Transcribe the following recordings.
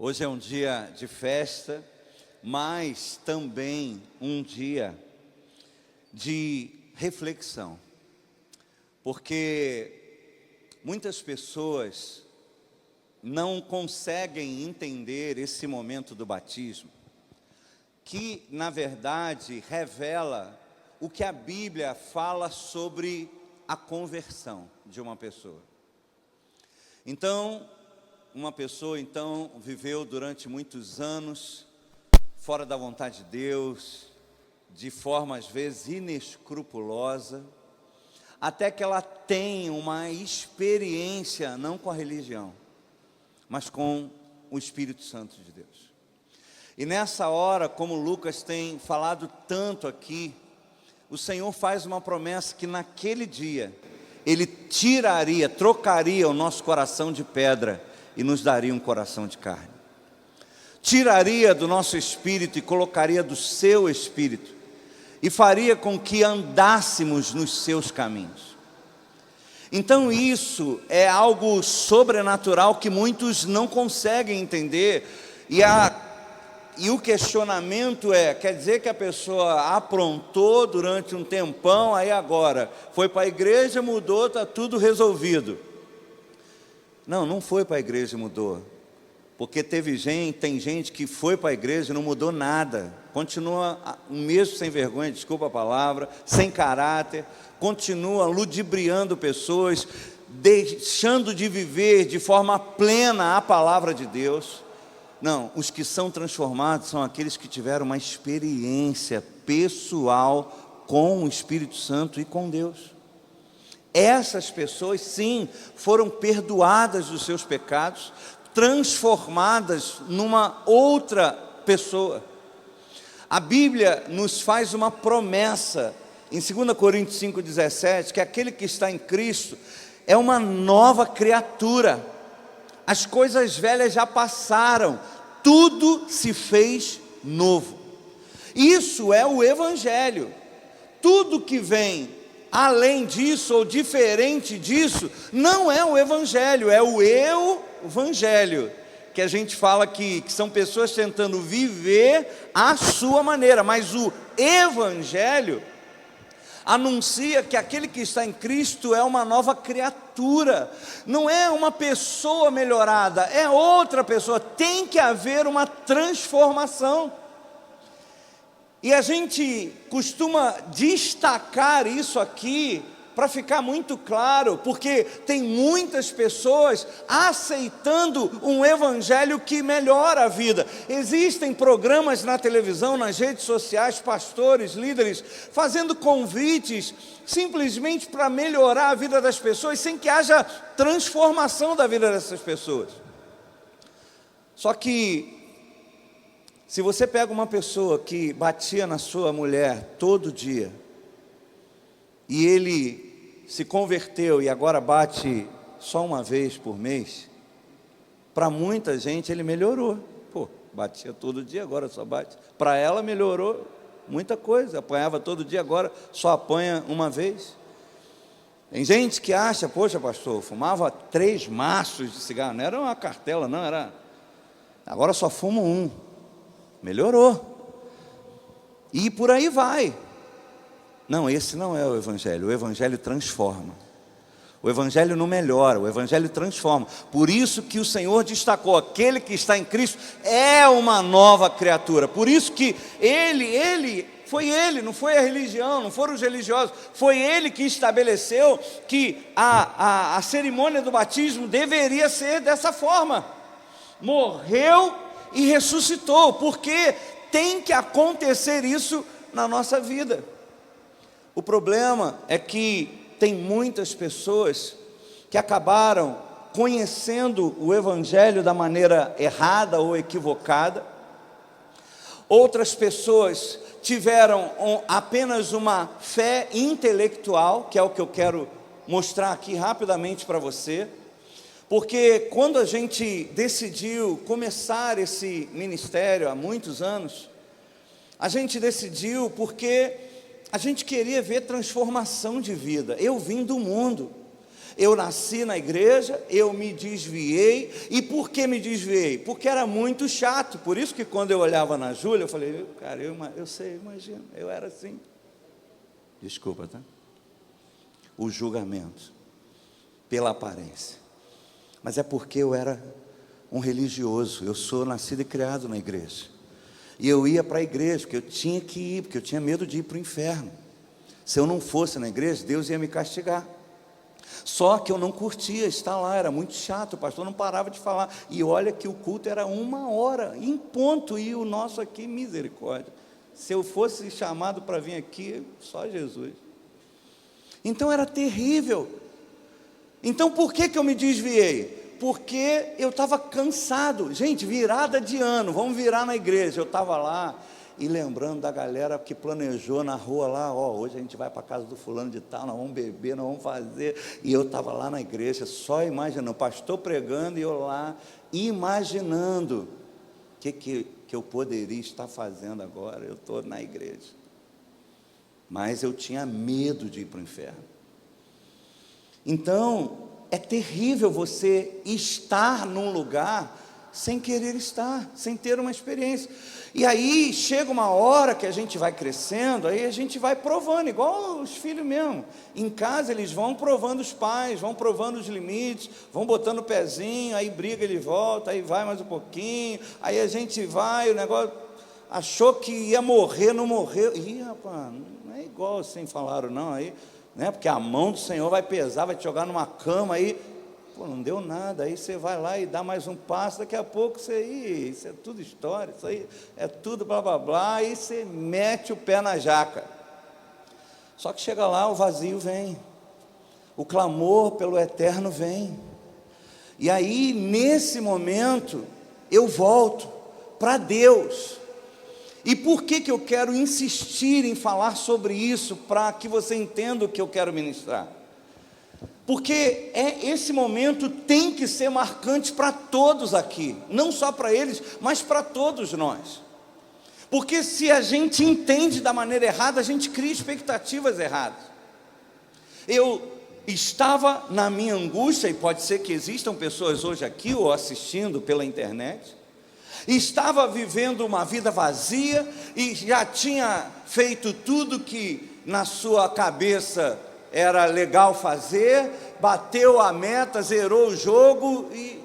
Hoje é um dia de festa, mas também um dia de reflexão, porque muitas pessoas não conseguem entender esse momento do batismo, que na verdade revela o que a Bíblia fala sobre a conversão de uma pessoa. Então, uma pessoa viveu durante muitos anos fora da vontade de Deus, de forma às vezes inescrupulosa, até que ela tem uma experiência não com a religião, mas com o Espírito Santo de Deus. E nessa hora, como Lucas tem falado tanto aqui, o Senhor faz uma promessa que naquele dia Ele trocaria o nosso coração de pedra e nos daria um coração de carne. Tiraria do nosso espírito e colocaria do seu espírito, e faria com que andássemos nos seus caminhos. Então isso é algo sobrenatural que muitos não conseguem entender, e o questionamento quer dizer que a pessoa aprontou durante um tempão, aí agora foi para a igreja, mudou, está tudo resolvido. Não foi para a igreja e mudou, porque tem gente que foi para a igreja e não mudou nada, continua mesmo sem vergonha, desculpa a palavra, sem caráter, continua ludibriando pessoas, deixando de viver de forma plena a palavra de Deus. Não, os que são transformados são aqueles que tiveram uma experiência pessoal com o Espírito Santo e com Deus. Essas pessoas, sim, foram perdoadas dos seus pecados, transformadas numa outra pessoa. A Bíblia nos faz uma promessa, em 2 Coríntios 5,17, que aquele que está em Cristo é uma nova criatura. As coisas velhas já passaram, tudo se fez novo. Isso é o Evangelho. Tudo que vem além disso ou diferente disso não é o Evangelho, é o Evangelho, que a gente fala que são pessoas tentando viver à sua maneira, mas o Evangelho anuncia que aquele que está em Cristo é uma nova criatura, não é uma pessoa melhorada, é outra pessoa. Tem que haver uma transformação, e a gente costuma destacar isso aqui para ficar muito claro, porque tem muitas pessoas aceitando um evangelho que melhora a vida. Existem programas na televisão, nas redes sociais, pastores, líderes, fazendo convites simplesmente para melhorar a vida das pessoas, sem que haja transformação da vida dessas pessoas. Só que, se você pega uma pessoa que batia na sua mulher todo dia, e ele se converteu e agora bate só uma vez por mês, para muita gente ele melhorou. Batia todo dia, agora só bate. Para ela melhorou muita coisa, apanhava todo dia, agora só apanha uma vez. Tem gente que acha, poxa pastor, fumava 3 maços de cigarro, não era uma cartela não, agora só fumo 1, melhorou, e por aí vai. Não, esse não é o Evangelho transforma, o Evangelho não melhora, o Evangelho transforma. Por isso que o Senhor destacou, aquele que está em Cristo é uma nova criatura. Por isso que foi Ele, não foi a religião, não foram os religiosos, foi Ele que estabeleceu que a cerimônia do batismo deveria ser dessa forma. Morreu e ressuscitou, porque tem que acontecer isso na nossa vida. O problema é que tem muitas pessoas que acabaram conhecendo o Evangelho da maneira errada ou equivocada. Outras pessoas tiveram apenas uma fé intelectual, que é o que eu quero mostrar aqui rapidamente para você. Porque quando a gente decidiu começar esse ministério há muitos anos, a gente decidiu porque a gente queria ver transformação de vida. Eu vim do mundo, Eu nasci na igreja, eu me desviei. E por que me desviei? Porque era muito chato. Por isso que quando eu olhava na Júlia, eu falei, cara, eu sei, imagina, eu era assim. Desculpa, tá? O julgamento pela aparência. Mas é porque eu era um religioso. Eu sou nascido e criado na igreja. E eu ia para a igreja, porque eu tinha que ir, porque eu tinha medo de ir para o inferno. Se eu não fosse na igreja, Deus ia me castigar. Só que eu não curtia estar lá, era muito chato, o pastor não parava de falar. E olha que o culto era 1 hora, em ponto, e o nosso aqui, misericórdia. Se eu fosse chamado para vir aqui, só Jesus. Então era terrível. Então por que eu me desviei? Porque eu estava cansado. Gente, virada de ano, vamos virar na igreja. Eu estava lá e lembrando da galera que planejou na rua lá, hoje a gente vai para a casa do fulano de tal, nós vamos beber, nós vamos fazer. E eu estava lá na igreja, só imaginando, o pastor pregando e eu lá, imaginando o que eu poderia estar fazendo agora. Eu estou na igreja. Mas eu tinha medo de ir para o inferno. Então, é terrível você estar num lugar sem querer estar, sem ter uma experiência. E aí chega uma hora que a gente vai crescendo, aí a gente vai provando, igual os filhos mesmo. Em casa eles vão provando os pais, vão provando os limites, vão botando o pezinho, aí briga, ele volta, aí vai mais um pouquinho, aí a gente vai, o negócio achou que ia morrer, não morreu. Ih, rapaz, não é igual assim falaram não, aí, né? Porque a mão do Senhor vai pesar, vai te jogar numa cama aí. Pô, não deu nada, aí você vai lá e dá mais um passo, daqui a pouco isso é tudo história, isso aí é tudo blá blá blá, aí você mete o pé na jaca. Só que chega lá, o vazio vem, o clamor pelo eterno vem, e aí nesse momento eu volto para Deus. E por que eu quero insistir em falar sobre isso, para que você entenda o que eu quero ministrar? Porque esse momento tem que ser marcante para todos aqui, não só para eles, mas para todos nós. Porque se a gente entende da maneira errada, a gente cria expectativas erradas. Eu estava na minha angústia, e pode ser que existam pessoas hoje aqui ou assistindo pela internet, estava vivendo uma vida vazia e já tinha feito tudo que na sua cabeça era legal fazer, bateu a meta, zerou o jogo e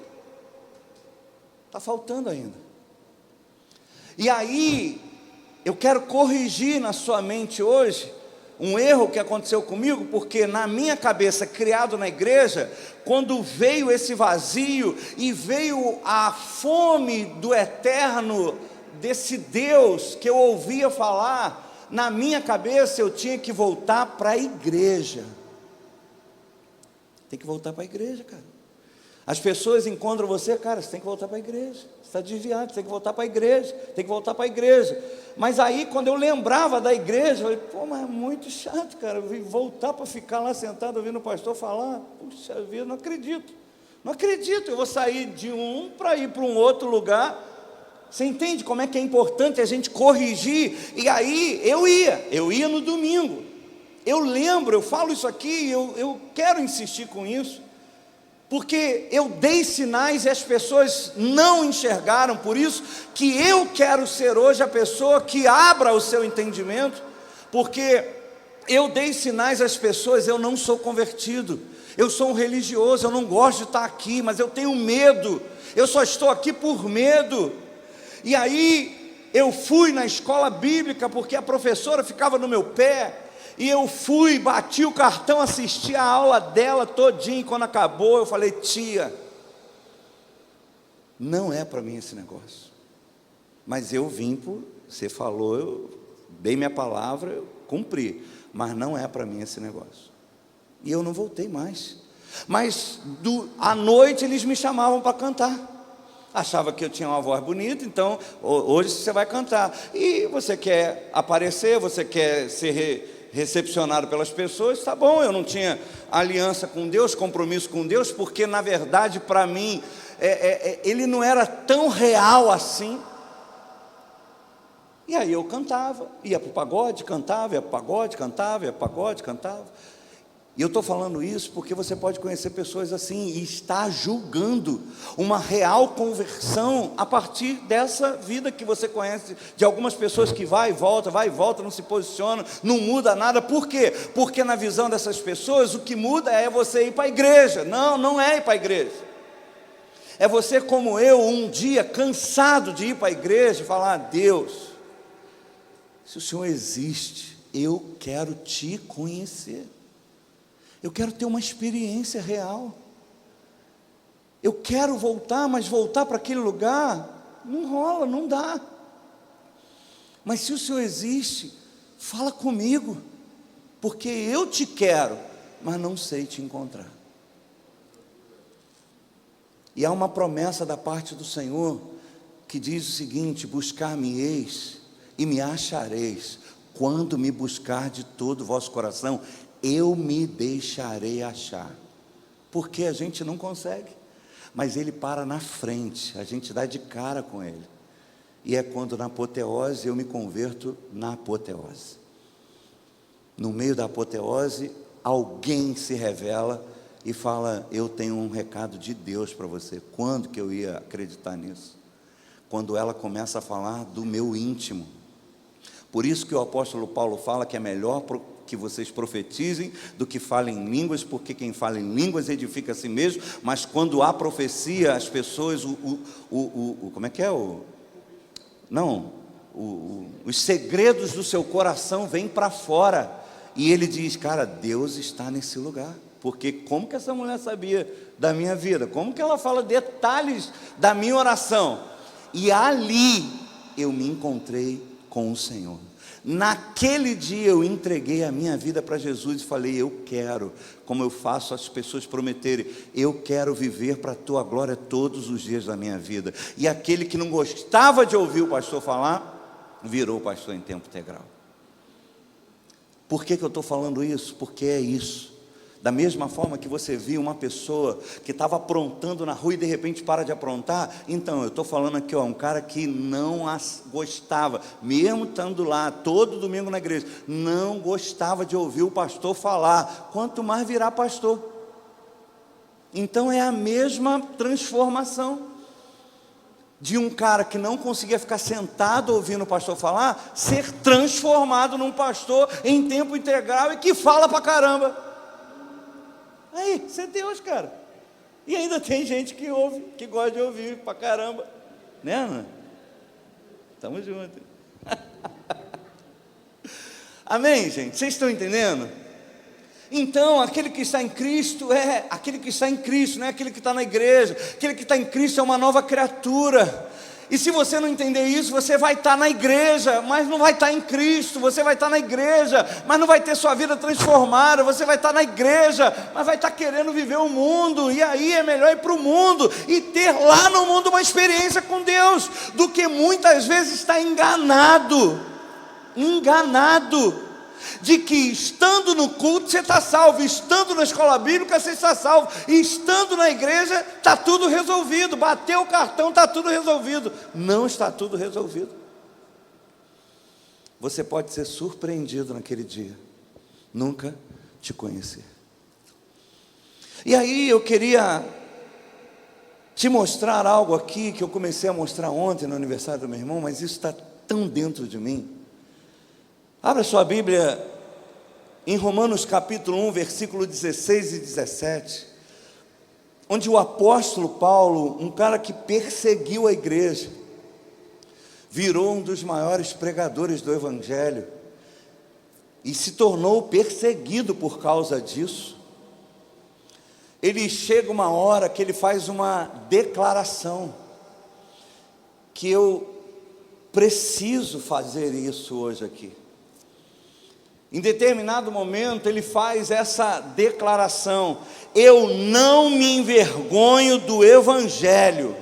está faltando ainda. E aí, eu quero corrigir na sua mente hoje um erro que aconteceu comigo, porque na minha cabeça, criado na igreja, quando veio esse vazio e veio a fome do eterno, desse Deus que eu ouvia falar, na minha cabeça eu tinha que voltar para a igreja. Tem que voltar para a igreja, cara. As pessoas encontram você, cara, você tem que voltar para a igreja. Você está desviado, você tem que voltar para a igreja. Tem que voltar para a igreja. Mas aí, quando eu lembrava da igreja, eu falei, pô, mas é muito chato, cara, voltar para ficar lá sentado ouvindo o pastor falar. Puxa vida, não acredito. Não acredito, eu vou sair de um para ir para um outro lugar. Você entende como é que é importante a gente corrigir? E aí eu ia no domingo. Eu lembro, eu falo isso aqui, eu quero insistir com isso, porque eu dei sinais e as pessoas não enxergaram, por isso que eu quero ser hoje a pessoa que abra o seu entendimento, porque eu dei sinais às pessoas, eu não sou convertido, eu sou um religioso, eu não gosto de estar aqui, mas eu tenho medo, eu só estou aqui por medo. E aí eu fui na escola bíblica, porque a professora ficava no meu pé, e eu fui, bati o cartão, assisti a aula dela todinha, e quando acabou eu falei, tia, não é para mim esse negócio, mas eu vim, você falou, eu dei minha palavra, eu cumpri, mas não é para mim esse negócio, e eu não voltei mais. Mas à noite eles me chamavam para cantar, achava que eu tinha uma voz bonita, então hoje você vai cantar, e você quer aparecer, você quer ser recepcionado pelas pessoas, tá bom, eu não tinha aliança com Deus, compromisso com Deus, porque na verdade para mim, ele não era tão real assim, e aí eu cantava, ia para o pagode, cantava, ia para o pagode, cantava, ia para o pagode, cantava, E eu estou falando isso porque você pode conhecer pessoas assim e estar julgando uma real conversão a partir dessa vida que você conhece, de algumas pessoas que vai e volta, não se posiciona, não muda nada. Por quê? Porque na visão dessas pessoas o que muda é você ir para a igreja. Não, não é ir para a igreja. É você como eu, um dia cansado de ir para a igreja e falar: Deus, se o Senhor existe, eu quero te conhecer. Eu quero ter uma experiência real. Eu quero voltar, mas voltar para aquele lugar não rola, não dá. Mas se o Senhor existe, fala comigo, porque eu te quero, mas não sei te encontrar. E há uma promessa da parte do Senhor que diz o seguinte: buscar-me-eis e me achareis, quando me buscar de todo o vosso coração, eu me deixarei achar. Porque a gente não consegue, mas Ele para na frente, a gente dá de cara com Ele. E é quando na apoteose eu me converto na apoteose. No meio da apoteose, alguém se revela e fala: eu tenho um recado de Deus para você. Quando que eu ia acreditar nisso? Quando ela começa a falar do meu íntimo. Por isso que o apóstolo Paulo fala que é melhor que vocês profetizem do que falem em línguas, porque quem fala em línguas edifica a si mesmo, mas quando há profecia, as pessoas, como é que é? Os segredos do seu coração vêm para fora, e ele diz: cara, Deus está nesse lugar, porque como que essa mulher sabia da minha vida? Como que ela fala detalhes da minha oração? E ali eu me encontrei com o Senhor. Naquele dia eu entreguei a minha vida para Jesus e falei: eu quero, como eu faço as pessoas prometerem, eu quero viver para a tua glória todos os dias da minha vida. E aquele que não gostava de ouvir o pastor falar, virou pastor em tempo integral. Por que eu estou falando isso? Porque é isso. Da mesma forma que você viu uma pessoa que estava aprontando na rua e de repente para de aprontar, então eu estou falando aqui, um cara que não gostava, mesmo estando lá todo domingo na igreja, não gostava de ouvir o pastor falar, quanto mais virar pastor. Então é a mesma transformação de um cara que não conseguia ficar sentado ouvindo o pastor falar, ser transformado num pastor em tempo integral e que fala pra caramba. Aí, isso é Deus, cara. E ainda tem gente que ouve, que gosta de ouvir pra caramba, né, Ana? Tamo junto. Amém, gente? Vocês estão entendendo? Então, aquele que está em Cristo é aquele que está em Cristo, não é aquele que está na igreja. Aquele que está em Cristo é uma nova criatura. E se você não entender isso, você vai estar na igreja, mas não vai estar em Cristo. Você vai estar na igreja, mas não vai ter sua vida transformada. Você vai estar na igreja, mas vai estar querendo viver o mundo. E aí é melhor ir para o mundo e ter lá no mundo uma experiência com Deus, do que muitas vezes estar enganado de que estando no culto você está salvo, estando na escola bíblica você está salvo, e estando na igreja está tudo resolvido, bateu o cartão, está tudo resolvido. Não está tudo resolvido. Você pode ser surpreendido naquele dia, nunca te conhecer. E aí eu queria te mostrar algo aqui que eu comecei a mostrar ontem no aniversário do meu irmão, mas isso está tão dentro de mim. Abra sua Bíblia em Romanos capítulo 1, versículo 16 e 17, onde o apóstolo Paulo, um cara que perseguiu a igreja, virou um dos maiores pregadores do Evangelho, e se tornou perseguido por causa disso. Ele chega uma hora que ele faz uma declaração, que eu preciso fazer isso hoje aqui. Em determinado momento ele faz essa declaração: eu não me envergonho do Evangelho.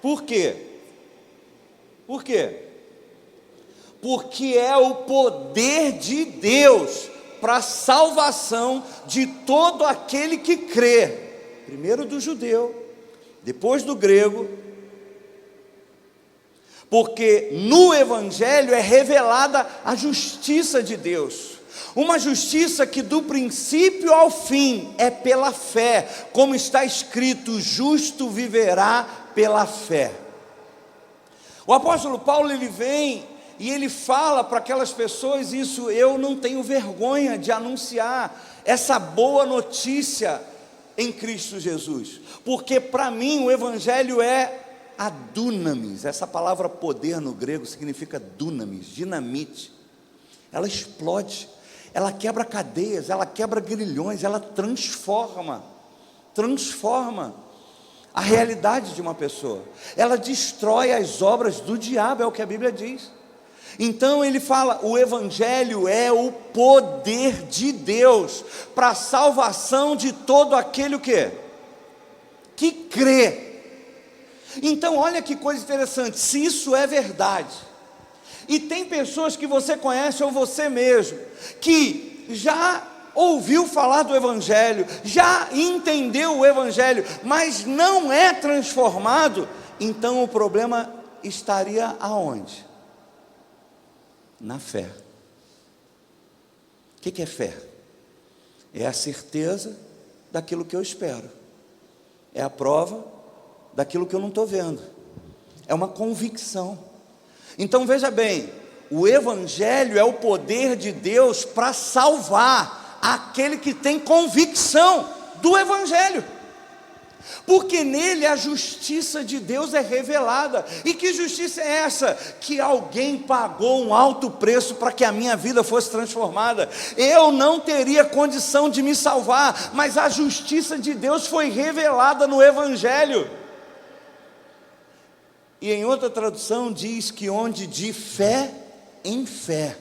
Por quê? Por quê? Porque é o poder de Deus para a salvação de todo aquele que crê, primeiro do judeu, depois do grego. Porque no Evangelho é revelada a justiça de Deus, Uma justiça que do princípio ao fim é pela fé, como está escrito: o justo viverá pela fé. O apóstolo Paulo, ele vem e ele fala para aquelas pessoas isso: eu não tenho vergonha de anunciar essa boa notícia em Cristo Jesus, porque para mim o evangelho é a dunamis. Essa palavra poder no grego significa dunamis, dinamite. Ela explode, ela quebra cadeias, ela quebra grilhões, ela transforma a realidade de uma pessoa, ela destrói as obras do diabo, é o que a Bíblia diz. Então ele fala: o evangelho é o poder de Deus para a salvação de todo aquele que crê. Então olha que coisa interessante, se isso é verdade, e tem pessoas que você conhece ou você mesmo, que já ouviu falar do evangelho, já entendeu o evangelho, mas não é transformado, então o problema estaria aonde? Na fé. O que é fé? É a certeza daquilo que eu espero, é a prova daquilo que eu não estou vendo, é uma convicção. Então veja bem, o evangelho é o poder de Deus para salvar aquele que tem convicção do evangelho, porque nele a justiça de Deus é revelada. E que justiça é essa? Que alguém pagou um alto preço para que a minha vida fosse transformada. Eu não teria condição de me salvar, mas a justiça de Deus foi revelada no evangelho. E em outra tradução diz que onde de fé em fé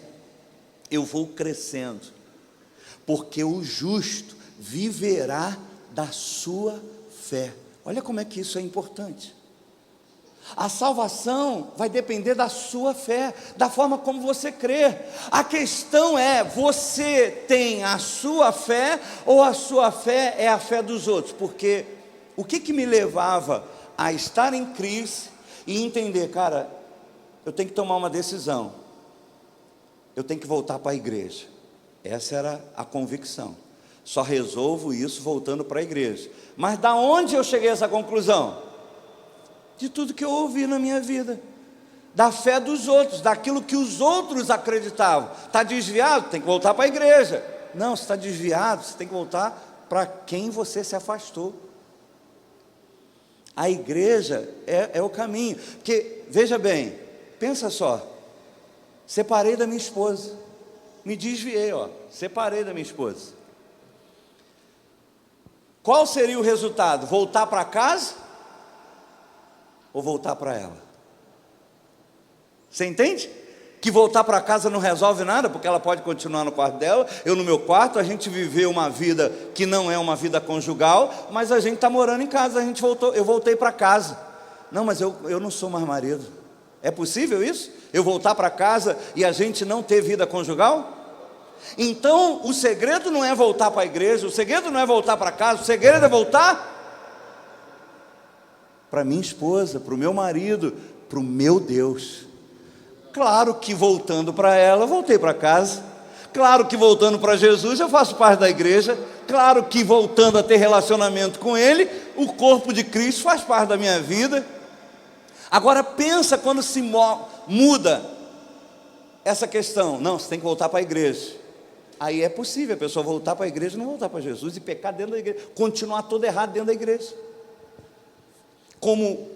eu vou crescendo, porque o justo viverá da sua fé. Olha como é que isso é importante. A salvação vai depender da sua fé, da forma como você crê. A questão é: você tem a sua fé ou a sua fé é a fé dos outros? Porque o que me levava a estar em crise e entender, cara, eu tenho que tomar uma decisão, eu tenho que voltar para a igreja. Essa era a convicção. Só resolvo isso voltando para a igreja. Mas da onde eu cheguei a essa conclusão? De tudo que eu ouvi na minha vida, da fé dos outros, daquilo que os outros acreditavam. Está desviado? Tem que voltar para a igreja. Não, se está desviado, você tem que voltar para quem você se afastou. A igreja é o caminho. Porque, veja bem, pensa só, separei da minha esposa, me desviei, separei da minha esposa. Qual seria o resultado? Voltar para casa ou voltar para ela? Você entende? Que voltar para casa não resolve nada, porque ela pode continuar no quarto dela, eu no meu quarto, a gente viveu uma vida que não é uma vida conjugal, mas a gente está morando em casa, eu voltei para casa. Não, mas eu não sou mais marido. É possível isso? Eu voltar para casa e a gente não ter vida conjugal? Então o segredo não é voltar para a igreja, o segredo não é voltar para casa, o segredo é voltar para minha esposa, para o meu marido, para o meu Deus. Claro que voltando para ela, eu voltei para casa. Claro que voltando para Jesus, eu faço parte da igreja. Claro que voltando a ter relacionamento com Ele, o corpo de Cristo faz parte da minha vida. Agora pensa quando se muda essa questão. Não, você tem que voltar para a igreja. Aí é possível a pessoa voltar para a igreja e não voltar para Jesus, e pecar dentro da igreja, continuar todo errado dentro da igreja. Como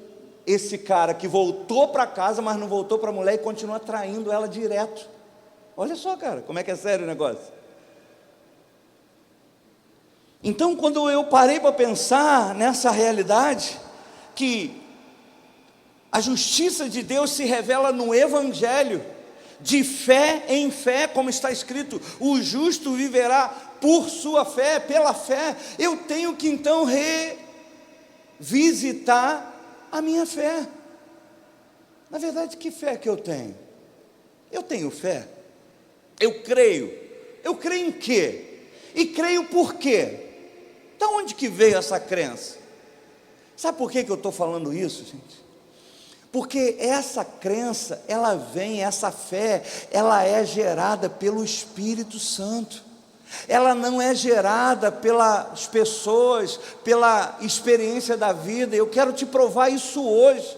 esse cara que voltou para casa, mas não voltou para a mulher e continua traindo ela direto. Olha só, cara, como é que é sério o negócio. Então, quando eu parei para pensar nessa realidade, que a justiça de Deus se revela no evangelho, de fé em fé, como está escrito: o justo viverá por sua fé, pela fé. Eu tenho que então revisitar a minha fé. Na verdade, que fé que eu tenho? Eu tenho fé, eu creio em quê? E creio por quê? De onde que veio essa crença? Sabe por que eu estou falando isso, gente? Porque essa crença, ela vem, essa fé, ela é gerada pelo Espírito Santo. Ela não é gerada pelas pessoas, pela experiência da vida. Eu quero te provar isso hoje.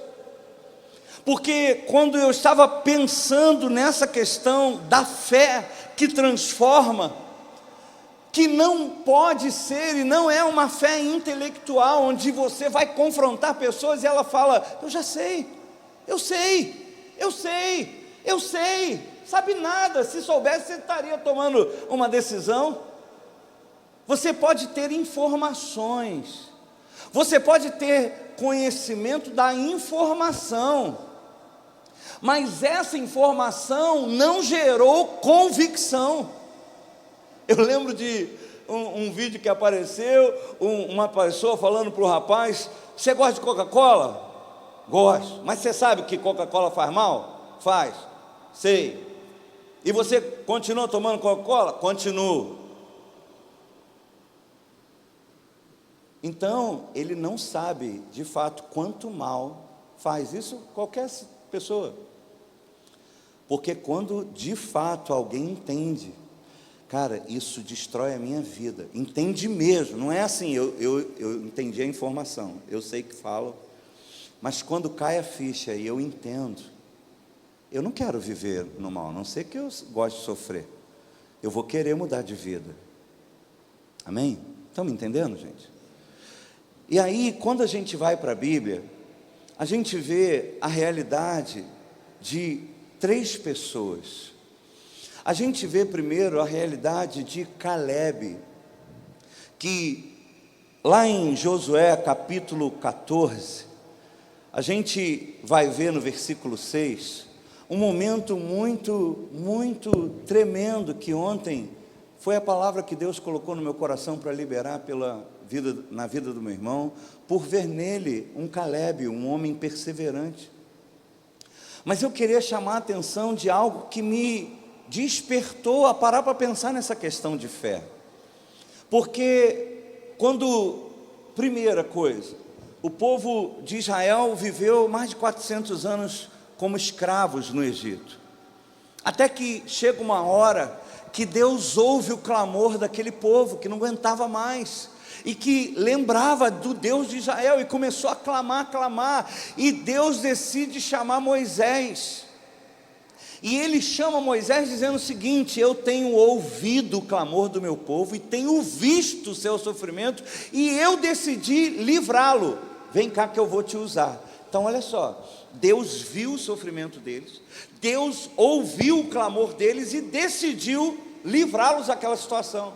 Porque quando eu estava pensando nessa questão da fé que transforma, que não pode ser e não é uma fé intelectual, onde você vai confrontar pessoas e ela fala: eu já sei, eu sei, eu sei, eu sei, sabe nada, se soubesse você estaria tomando uma decisão. Você pode ter informações, você pode ter conhecimento da informação, mas essa informação não gerou convicção. Eu lembro de um vídeo que apareceu, uma pessoa falando para o rapaz: você gosta de Coca-Cola? Gosto. Mas você sabe que Coca-Cola faz mal? Faz. Sei. E você continua tomando Coca-Cola? Continuo. Então, ele não sabe, de fato, quanto mal faz. Isso qualquer pessoa. Porque quando, de fato, alguém entende, cara, isso destrói a minha vida. Entende mesmo, não é assim, eu entendi a informação, eu sei que falo, mas quando cai a ficha e eu entendo, eu não quero viver no mal, a não ser que eu goste de sofrer. Eu vou querer mudar de vida. Amém? Estão me entendendo, gente? E aí, quando a gente vai para a Bíblia, a gente vê a realidade de 3 pessoas. A gente vê primeiro a realidade de Caleb, que lá em Josué capítulo 14, a gente vai ver no versículo 6, um momento muito tremendo, que ontem foi a palavra que Deus colocou no meu coração para liberar na vida do meu irmão, por ver nele um Caleb, um homem perseverante. Mas eu queria chamar a atenção de algo que me despertou a parar para pensar nessa questão de fé. Porque primeira coisa, o povo de Israel viveu mais de 400 anos como escravos no Egito, até que chega uma hora que Deus ouve o clamor daquele povo que não aguentava mais, e que lembrava do Deus de Israel, e começou a clamar, e Deus decide chamar Moisés. E ele chama Moisés dizendo o seguinte: eu tenho ouvido o clamor do meu povo e tenho visto o seu sofrimento, e eu decidi livrá-lo. Vem cá que eu vou te usar. Então olha só, Deus viu o sofrimento deles, Deus ouviu o clamor deles e decidiu livrá-los daquela situação.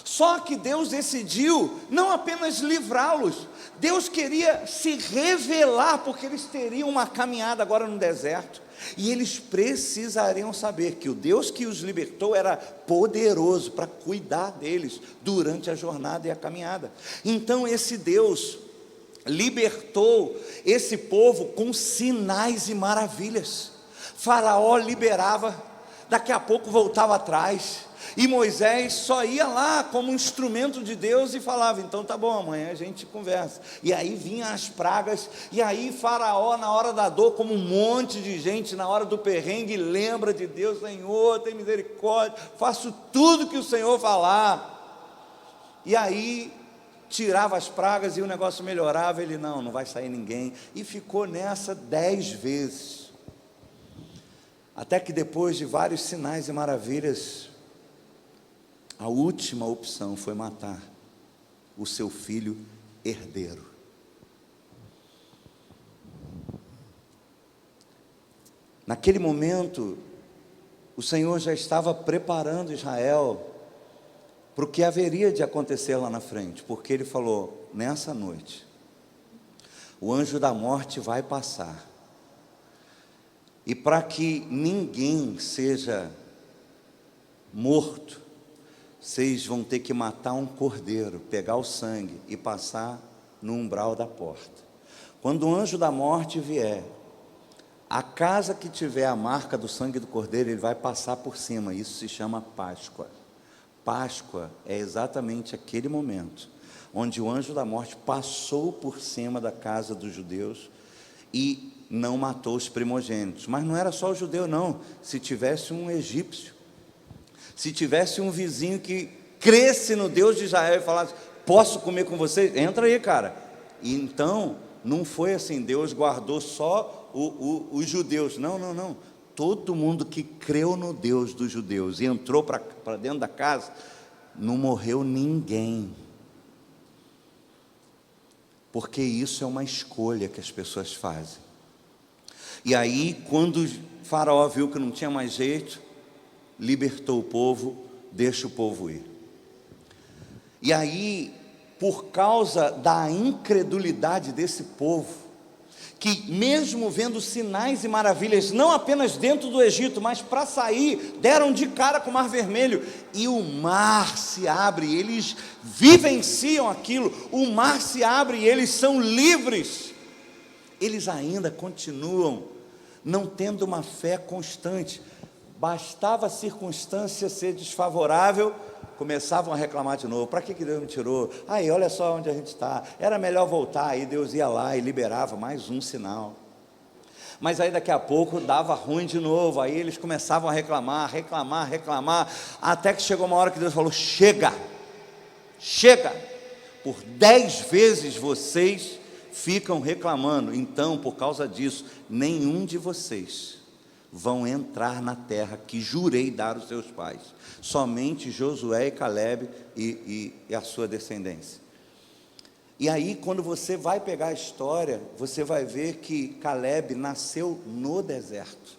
Só que Deus decidiu não apenas livrá-los, Deus queria se revelar, porque eles teriam uma caminhada agora no deserto, e eles precisariam saber que o Deus que os libertou era poderoso para cuidar deles durante a jornada e a caminhada. Então esse Deus libertou esse povo com sinais e maravilhas. Faraó liberava, daqui a pouco voltava atrás, e Moisés só ia lá como instrumento de Deus e falava: então tá bom, amanhã a gente conversa. E aí vinham as pragas, e aí Faraó, na hora da dor, como um monte de gente na hora do perrengue, lembra de Deus: Senhor, tem misericórdia, faço tudo que o Senhor falar. E aí tirava as pragas e o negócio melhorava. Ele: não vai sair ninguém. E ficou nessa 10 vezes, até que depois de vários sinais e maravilhas, a última opção foi matar o seu filho herdeiro. Naquele momento, o Senhor já estava preparando Israel para o que haveria de acontecer lá na frente, porque Ele falou: nessa noite, o anjo da morte vai passar, e para que ninguém seja morto, vocês vão ter que matar um cordeiro, pegar o sangue e passar no umbral da porta. Quando o anjo da morte vier, a casa que tiver a marca do sangue do cordeiro, ele vai passar por cima. Isso se chama Páscoa. Páscoa é exatamente aquele momento onde o anjo da morte passou por cima da casa dos judeus, e não matou os primogênitos. Mas não era só o judeu, não. Se tivesse um egípcio, se tivesse um vizinho que cresce no Deus de Israel e falasse: posso comer com vocês? Entra aí, cara. E então, não foi assim, Deus guardou só os judeus. Não, não, não. Todo mundo que creu no Deus dos judeus e entrou para dentro da casa, não morreu ninguém. Porque isso é uma escolha que as pessoas fazem. E aí, quando o faraó viu que não tinha mais jeito, libertou o povo, deixa o povo ir. E aí, por causa da incredulidade desse povo, que mesmo vendo sinais e maravilhas, não apenas dentro do Egito, mas para sair, deram de cara com o Mar Vermelho, e o mar se abre, eles vivenciam aquilo, o mar se abre e eles são livres. Eles ainda continuam não tendo uma fé constante. Bastava a circunstância ser desfavorável, começavam a reclamar de novo: para que Deus me tirou? Aí, olha só onde a gente está, era melhor voltar. Aí Deus ia lá e liberava mais um sinal. Mas aí daqui a pouco dava ruim de novo, aí eles começavam a reclamar, até que chegou uma hora que Deus falou: chega, por 10 vezes vocês ficam reclamando, então por causa disso, nenhum de vocês vão entrar na terra que jurei dar aos seus pais, somente Josué e Caleb e a sua descendência. E aí, quando você vai pegar a história, você vai ver que Caleb nasceu no deserto.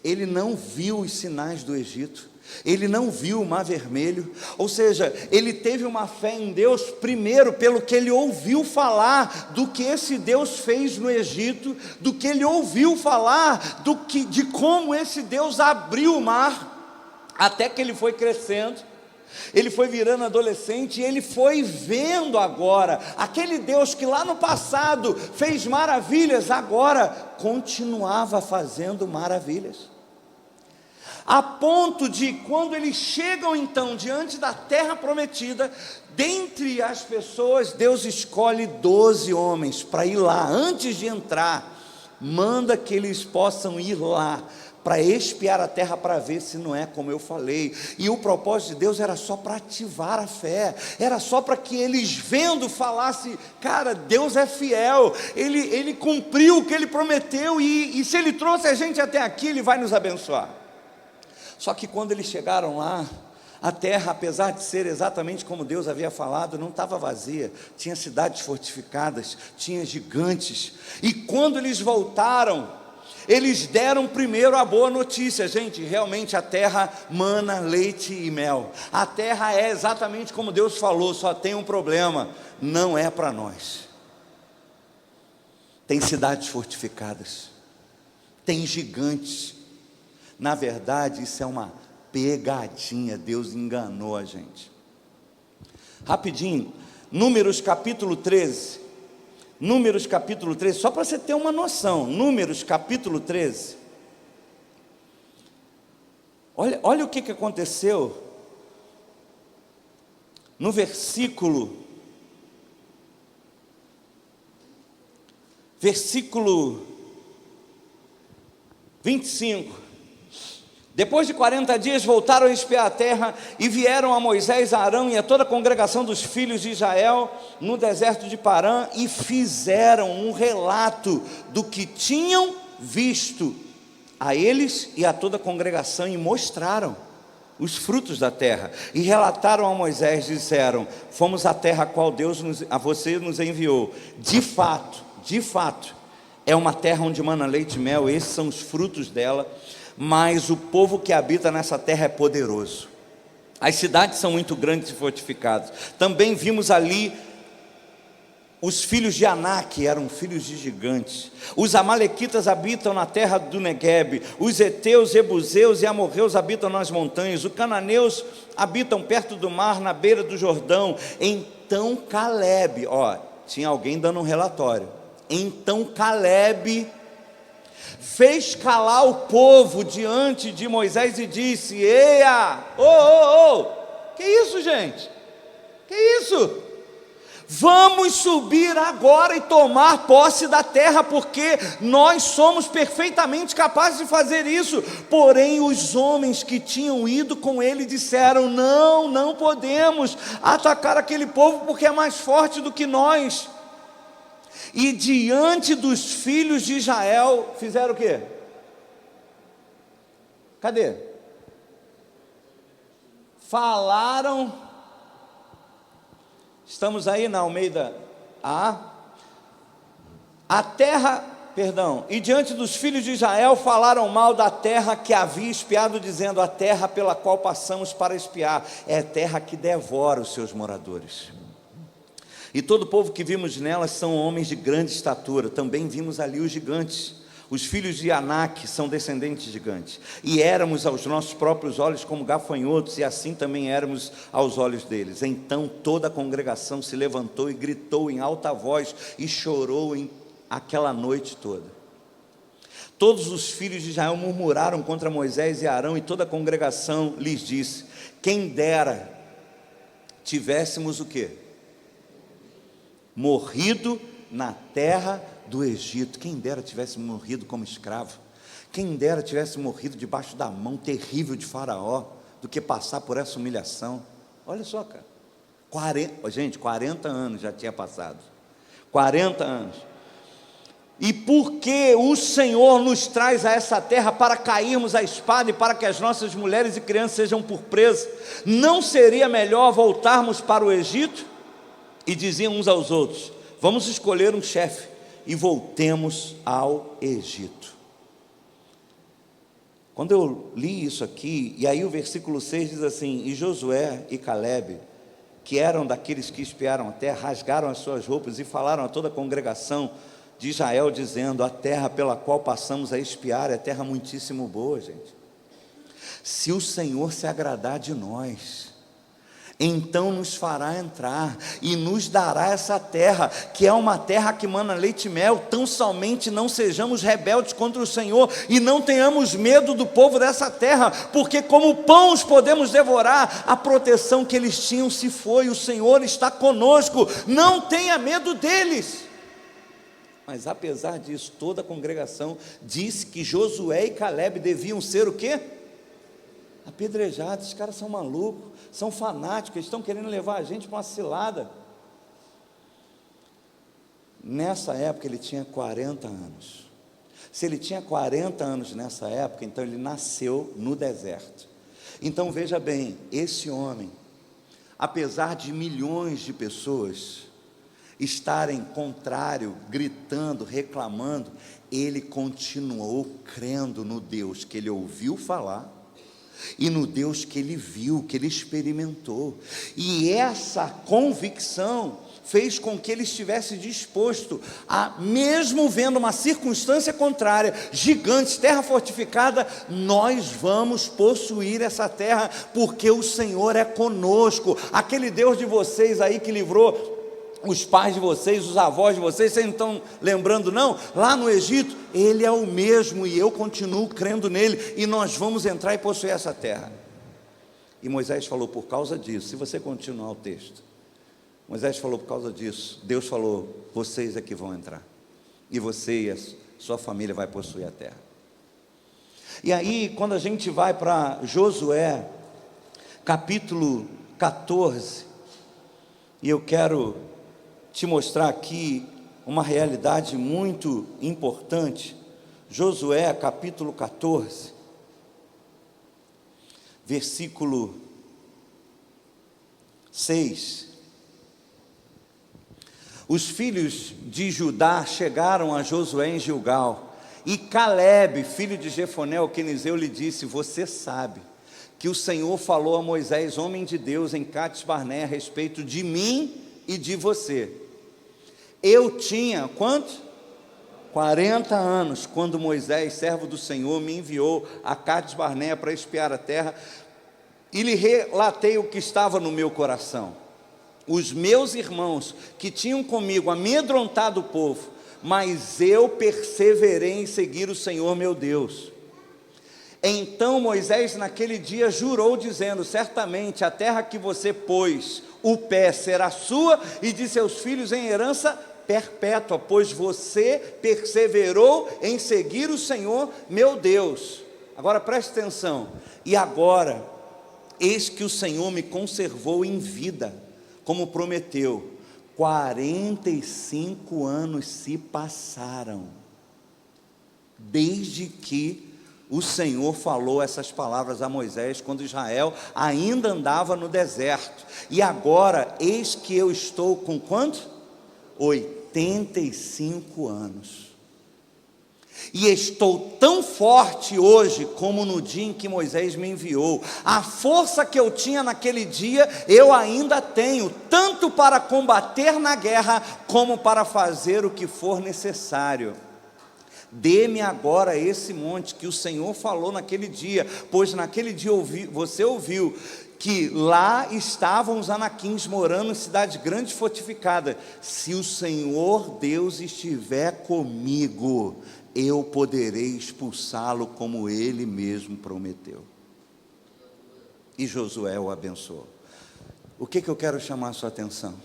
Ele não viu os sinais do Egito, ele não viu o Mar Vermelho, ou seja, ele teve uma fé em Deus primeiro pelo que ele ouviu falar do que esse Deus fez no Egito, do que ele ouviu falar de como esse Deus abriu o mar, até que ele foi crescendo, ele foi virando adolescente e ele foi vendo agora, aquele Deus que lá no passado fez maravilhas, agora continuava fazendo maravilhas. A ponto de, quando eles chegam então diante da terra prometida, dentre as pessoas, Deus escolhe 12 homens para ir lá. Antes de entrar, manda que eles possam ir lá para espiar a terra, para ver se não é como eu falei. E o propósito de Deus era só para ativar a fé, era só para que eles vendo falassem: cara, Deus é fiel, Ele cumpriu o que Ele prometeu, e se Ele trouxe a gente até aqui, Ele vai nos abençoar. Só que quando eles chegaram lá, a terra, apesar de ser exatamente como Deus havia falado, não estava vazia, tinha cidades fortificadas, tinha gigantes. E quando eles voltaram, eles deram primeiro a boa notícia: gente, realmente a terra mana leite e mel, a terra é exatamente como Deus falou, só tem um problema: não é para nós. Tem cidades fortificadas, tem gigantes. Na verdade, isso é uma pegadinha, Deus enganou a gente. Rapidinho, Números capítulo 13, só para você ter uma noção, Números capítulo 13, olha o que aconteceu, no versículo 25, depois de 40 dias voltaram a espiar a terra e vieram a Moisés, a Arão e a toda a congregação dos filhos de Israel no deserto de Parã e fizeram um relato do que tinham visto a eles e a toda a congregação, e mostraram os frutos da terra e relataram a Moisés, disseram: fomos à terra a qual Deus a você nos enviou. De fato, é uma terra onde mana leite e mel, esses são os frutos dela. Mas o povo que habita nessa terra é poderoso, as cidades são muito grandes e fortificadas. Também vimos ali os filhos de Anak, eram filhos de gigantes. Os amalequitas habitam na terra do Neguebe, os heteus, jebuseus e amorreus habitam nas montanhas, os cananeus habitam perto do mar, na beira do Jordão. Então Caleb, tinha alguém dando um relatório, então Caleb fez calar o povo diante de Moisés e disse: eia, que isso, gente? Que isso? Vamos subir agora e tomar posse da terra, porque nós somos perfeitamente capazes de fazer isso. Porém, os homens que tinham ido com ele disseram: não podemos atacar aquele povo, porque é mais forte do que nós. E diante dos filhos de Israel, fizeram o quê? Cadê? Falaram. Estamos aí na Almeida e diante dos filhos de Israel falaram mal da terra que havia espiado, dizendo: a terra pela qual passamos para espiar é terra que devora os seus moradores. E todo o povo que vimos nelas são homens de grande estatura. Também vimos ali os gigantes. Os filhos de Anak são descendentes de gigantes. E éramos aos nossos próprios olhos como gafanhotos, e assim também éramos aos olhos deles. Então toda a congregação se levantou e gritou em alta voz e chorou aquela noite toda. Todos os filhos de Israel murmuraram contra Moisés e Arão, e toda a congregação lhes disse: quem dera tivéssemos o quê? Morrido na terra do Egito. Quem dera tivesse morrido como escravo. Quem dera tivesse morrido debaixo da mão terrível de Faraó, do que passar por essa humilhação. Olha só, cara, 40 anos já tinha passado. 40 anos. E porque o Senhor nos traz a essa terra para cairmos à espada e para que as nossas mulheres e crianças sejam por presa, não seria melhor voltarmos para o Egito? E diziam uns aos outros: vamos escolher um chefe e voltemos ao Egito. Quando eu li isso aqui, e aí o versículo 6 diz assim: e Josué e Calebe, que eram daqueles que espiaram a terra, rasgaram as suas roupas e falaram a toda a congregação de Israel, dizendo: a terra pela qual passamos a espiar é terra muitíssimo boa, gente. Se o Senhor se agradar de nós, então nos fará entrar e nos dará essa terra, que é uma terra que mana leite e mel. Tão somente não sejamos rebeldes contra o Senhor e não tenhamos medo do povo dessa terra, porque como pão os podemos devorar. A proteção que eles tinham se foi, o Senhor está conosco, não tenha medo deles. Mas apesar disso, toda a congregação disse que Josué e Calebe deviam ser o quê? Apedrejados. Esses caras são malucos, são fanáticos, eles estão querendo levar a gente para uma cilada. Nessa época ele tinha 40 anos. Se ele tinha 40 anos nessa época, então ele nasceu no deserto. Então veja bem, esse homem, apesar de milhões de pessoas estarem contrário, gritando, reclamando, ele continuou crendo no Deus que ele ouviu falar e no Deus que ele viu, que ele experimentou. E essa convicção fez com que ele estivesse disposto a, mesmo vendo uma circunstância contrária, gigantes, terra fortificada, nós vamos possuir essa terra, porque o Senhor é conosco. Aquele Deus de vocês aí que livrou os pais de vocês, os avós de vocês, vocês não estão lembrando não? Lá no Egito, Ele é o mesmo, e eu continuo crendo nele, e nós vamos entrar e possuir essa terra. E Moisés falou: por causa disso, se você continuar o texto, Moisés falou: por causa disso, Deus falou: vocês é que vão entrar, e você e a sua família vai possuir a terra. E aí, quando a gente vai para Josué, capítulo 14, e eu quero te mostrar aqui uma realidade muito importante. Josué capítulo 14, versículo 6. Os filhos de Judá chegaram a Josué em Gilgal, e Calebe, filho de Jefoné, o quenizeu, lhe disse: você sabe que o Senhor falou a Moisés, homem de Deus, em Cades Barnea, a respeito de mim e de você. Eu tinha, quanto? 40 anos, quando Moisés, servo do Senhor, me enviou a Cades Barnea para espiar a terra, e lhe relatei o que estava no meu coração. Os meus irmãos que tinham comigo amedrontado o povo, mas eu perseverei em seguir o Senhor meu Deus. Então Moisés naquele dia jurou, dizendo: certamente a terra que você pôs o pé será sua e de seus filhos em herança perpétua, pois você perseverou em seguir o Senhor meu Deus. Agora preste atenção. E agora, eis que o Senhor me conservou em vida, como prometeu. 45 anos se passaram, desde que o Senhor falou essas palavras a Moisés, quando Israel ainda andava no deserto. E agora, eis que eu estou com quanto? 85 anos. E estou tão forte hoje como no dia em que Moisés me enviou. A força que eu tinha naquele dia, eu ainda tenho, tanto para combater na guerra, como para fazer o que for necessário. Dê-me agora esse monte que o Senhor falou naquele dia, pois naquele dia você ouviu que lá estavam os anaquins morando em cidade grande e fortificada. Se o Senhor Deus estiver comigo, eu poderei expulsá-lo como ele mesmo prometeu. E Josué o abençoou. O que eu quero chamar a sua atenção?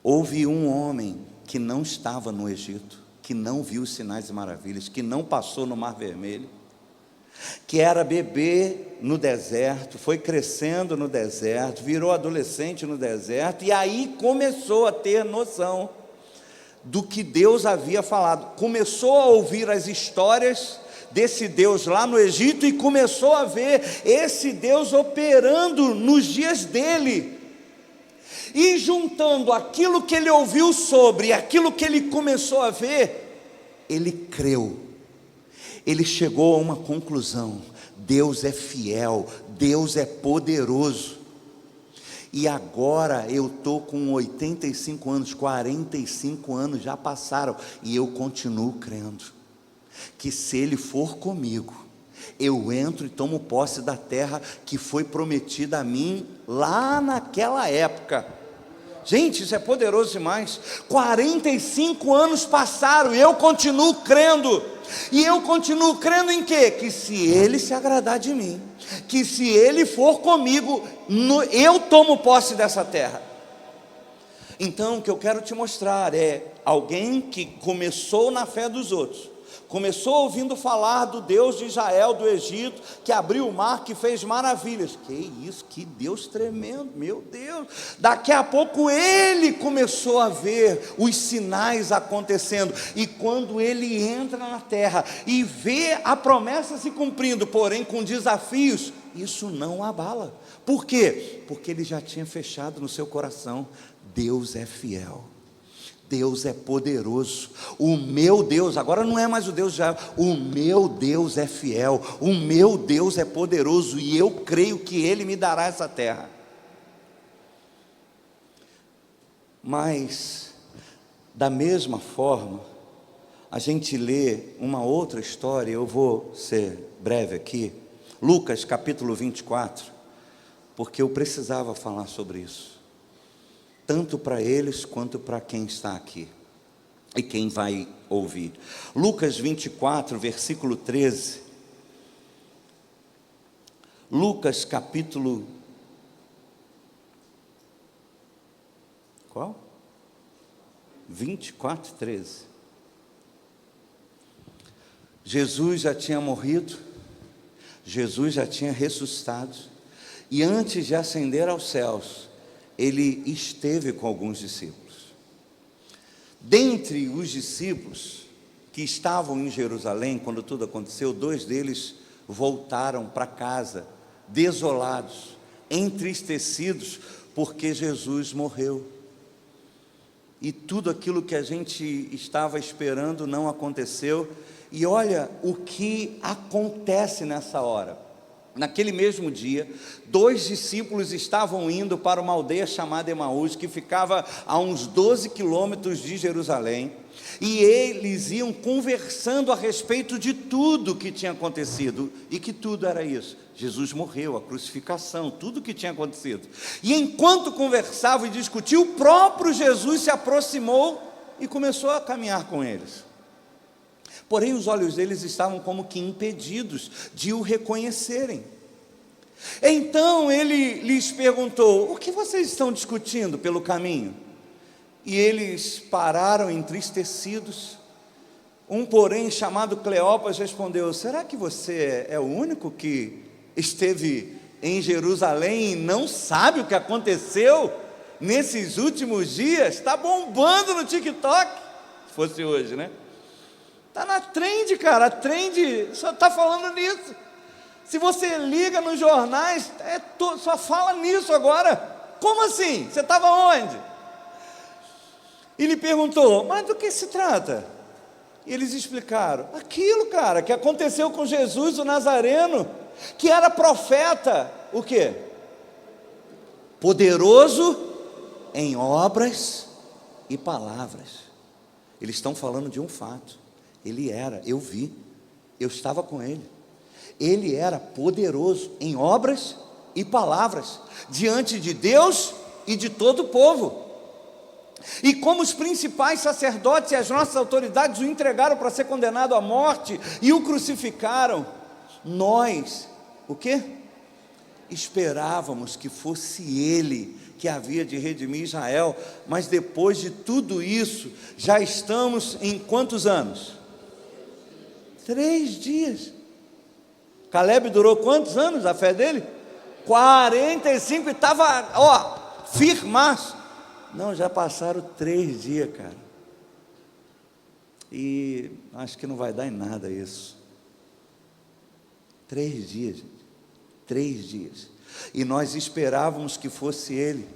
Houve um homem que não estava no Egito, que não viu os sinais e maravilhas, que não passou no Mar Vermelho, que era bebê no deserto, foi crescendo no deserto, virou adolescente no deserto, e aí começou a ter noção do que Deus havia falado, começou a ouvir as histórias desse Deus lá no Egito, e começou a ver esse Deus operando nos dias dele, e juntando aquilo que ele ouviu sobre, e aquilo que ele começou a ver, ele creu, ele chegou a uma conclusão: Deus é fiel, Deus é poderoso. E agora eu estou com 85 anos, 45 anos já passaram, e eu continuo crendo, que se Ele for comigo, eu entro e tomo posse da terra que foi prometida a mim, lá naquela época. Gente, isso é poderoso demais. 45 anos passaram, e eu continuo crendo. E eu continuo crendo em quê? Que se Ele se agradar de mim, que se Ele for comigo, eu tomo posse dessa terra. Então o que eu quero te mostrar é alguém que começou na fé dos outros, começou ouvindo falar do Deus de Israel, do Egito, que abriu o mar, que fez maravilhas. Que isso, que Deus tremendo, meu Deus. Daqui a pouco ele começou a ver os sinais acontecendo, e quando ele entra na terra e vê a promessa se cumprindo, porém com desafios, isso não abala. Por quê? Porque ele já tinha fechado no seu coração: Deus é fiel, Deus é poderoso, o meu Deus, agora não é mais o Deus de Israel, o meu Deus é fiel, o meu Deus é poderoso, e eu creio que Ele me dará essa terra. Mas, da mesma forma, a gente lê uma outra história, eu vou ser breve aqui, Lucas capítulo 24, porque eu precisava falar sobre isso, tanto para eles quanto para quem está aqui e quem vai ouvir. Lucas 24, versículo 13. Lucas capítulo qual? 24, 13. Jesus já tinha morrido, Jesus já tinha ressuscitado, e antes de ascender aos céus, ele esteve com alguns discípulos. Dentre os discípulos que estavam em Jerusalém, quando tudo aconteceu, 2 deles voltaram para casa, desolados, entristecidos, porque Jesus morreu. E tudo aquilo que a gente estava esperando não aconteceu. E olha o que acontece nessa hora. Naquele mesmo dia, 2 discípulos estavam indo para uma aldeia chamada Emaús, que ficava a uns 12 quilômetros de Jerusalém, e eles iam conversando a respeito de tudo que tinha acontecido. E que tudo era isso? Jesus morreu, a crucificação, tudo que tinha acontecido. E enquanto conversavam e discutiam, o próprio Jesus se aproximou e começou a caminhar com eles. porém os olhos deles estavam como que impedidos de o reconhecerem. Então ele lhes perguntou: o que vocês estão discutindo pelo caminho? E eles pararam entristecidos. Um, porém, chamado Cleopas, respondeu: será que você é o único que esteve em Jerusalém e não sabe o que aconteceu nesses últimos dias? Está bombando no TikTok, se fosse hoje, né? Está na trend, cara, a trend só está falando nisso. Se você liga nos jornais, só fala nisso agora. Como assim? Você estava onde? E lhe perguntou: mas do que se trata? E eles explicaram: aquilo, cara, que aconteceu com Jesus, o Nazareno, que era profeta, o quê? Poderoso em obras e palavras. Eles estão falando de um fato. Ele era, eu vi, eu estava com ele. Ele era poderoso em obras e palavras, diante de Deus e de todo o povo. E como os principais sacerdotes e as nossas autoridades o entregaram para ser condenado à morte e o crucificaram, nós, o quê? Esperávamos que fosse ele que havia de redimir Israel, mas depois de tudo isso, já estamos em quantos anos? 3 dias. Caleb durou quantos anos a fé dele? 45, e estava, firmaço. Não, já passaram 3 dias, cara. E acho que não vai dar em nada isso. 3 dias, gente. 3 dias. E nós esperávamos que fosse ele.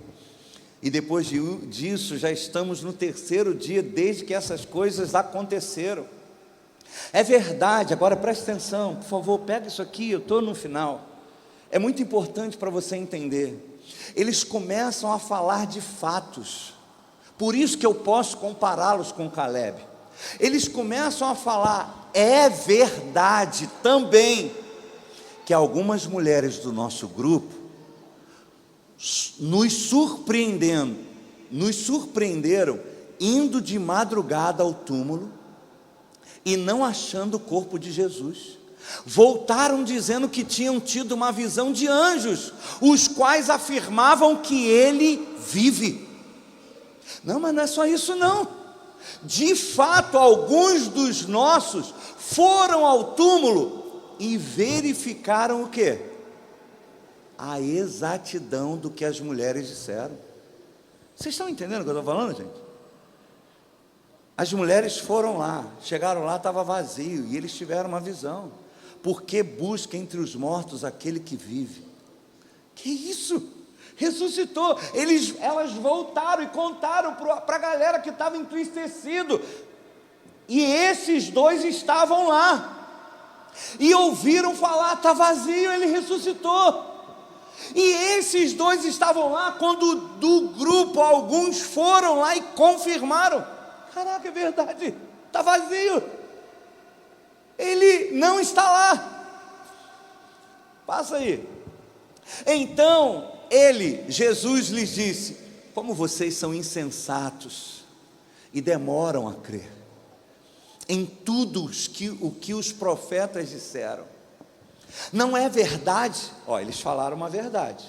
E depois disso, já estamos no 3º dia, desde que essas coisas aconteceram. É verdade, agora preste atenção, por favor, pega isso aqui, eu estou no final. É muito importante para você entender. Eles começam a falar de fatos, por isso que eu posso compará-los com Caleb. Eles começam a falar: é verdade também que algumas mulheres do nosso grupo nos surpreenderam indo de madrugada ao túmulo e não achando o corpo de Jesus. Voltaram dizendo que tinham tido uma visão de anjos, os quais afirmavam que ele vive. Não, mas não é só isso não. De fato, alguns dos nossos foram ao túmulo e verificaram o quê? A exatidão do que as mulheres disseram. Vocês estão entendendo o que eu estou falando, gente? As mulheres foram lá, chegaram lá, estava vazio, e eles tiveram uma visão. Porque busca entre os mortos aquele que vive. Que isso? Ressuscitou. Elas voltaram e contaram para a galera que estava entristecido. E esses 2 estavam lá. E ouviram falar: está vazio, ele ressuscitou. E esses 2 estavam lá, quando do grupo alguns foram lá e confirmaram: caraca, é verdade, está vazio. Ele não está lá. Passa aí. Então Jesus lhes disse: como vocês são insensatos e demoram a crer em tudo o que os profetas disseram. Não é verdade? Eles falaram uma verdade.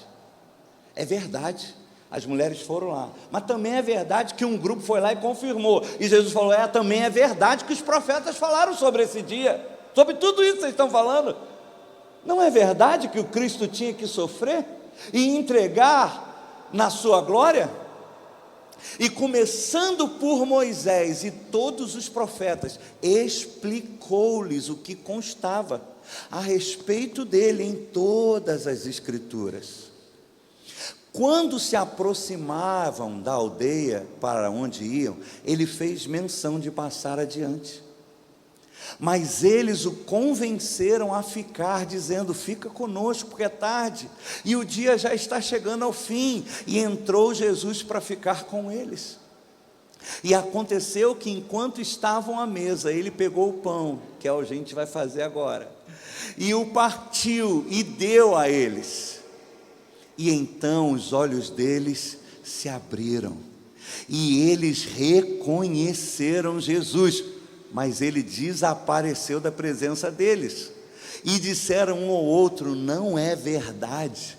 É verdade, as mulheres foram lá, mas também é verdade que um grupo foi lá e confirmou. E Jesus falou: também é verdade que os profetas falaram sobre esse dia, sobre tudo isso que vocês estão falando. Não é verdade que o Cristo tinha que sofrer e entregar na sua glória? E começando por Moisés e todos os profetas, explicou-lhes o que constava a respeito dele em todas as escrituras. Quando se aproximavam da aldeia para onde iam, ele fez menção de passar adiante. Mas eles o convenceram a ficar, dizendo: fica conosco, porque é tarde, e o dia já está chegando ao fim. E entrou Jesus para ficar com eles. E aconteceu que, enquanto estavam à mesa, ele pegou o pão, que é o que a gente vai fazer agora, e o partiu e deu a eles. E então os olhos deles se abriram, e eles reconheceram Jesus. mas ele desapareceu da presença deles. E disseram um ao outro: não é verdade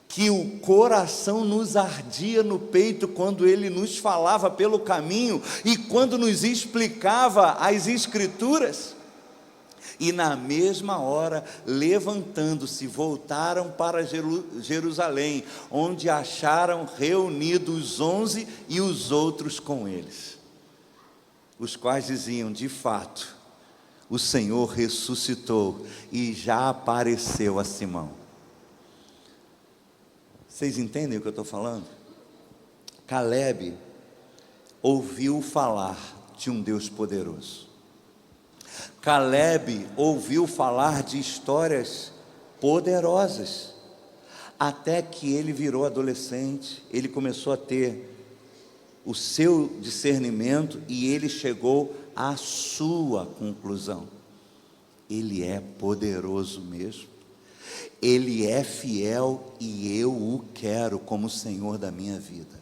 que o coração nos ardia no peito quando ele nos falava pelo caminho e quando nos explicava as Escrituras? E na mesma hora, levantando-se, voltaram para Jerusalém, onde acharam reunidos os 11 e os outros com eles, os quais diziam: de fato, o Senhor ressuscitou e já apareceu a Simão. Vocês entendem o que eu estou falando? Caleb ouviu falar de um Deus poderoso. Caleb ouviu falar de histórias poderosas, até que ele virou adolescente, ele começou a ter o seu discernimento e ele chegou à sua conclusão: ele é poderoso mesmo, ele é fiel e eu o quero como Senhor da minha vida.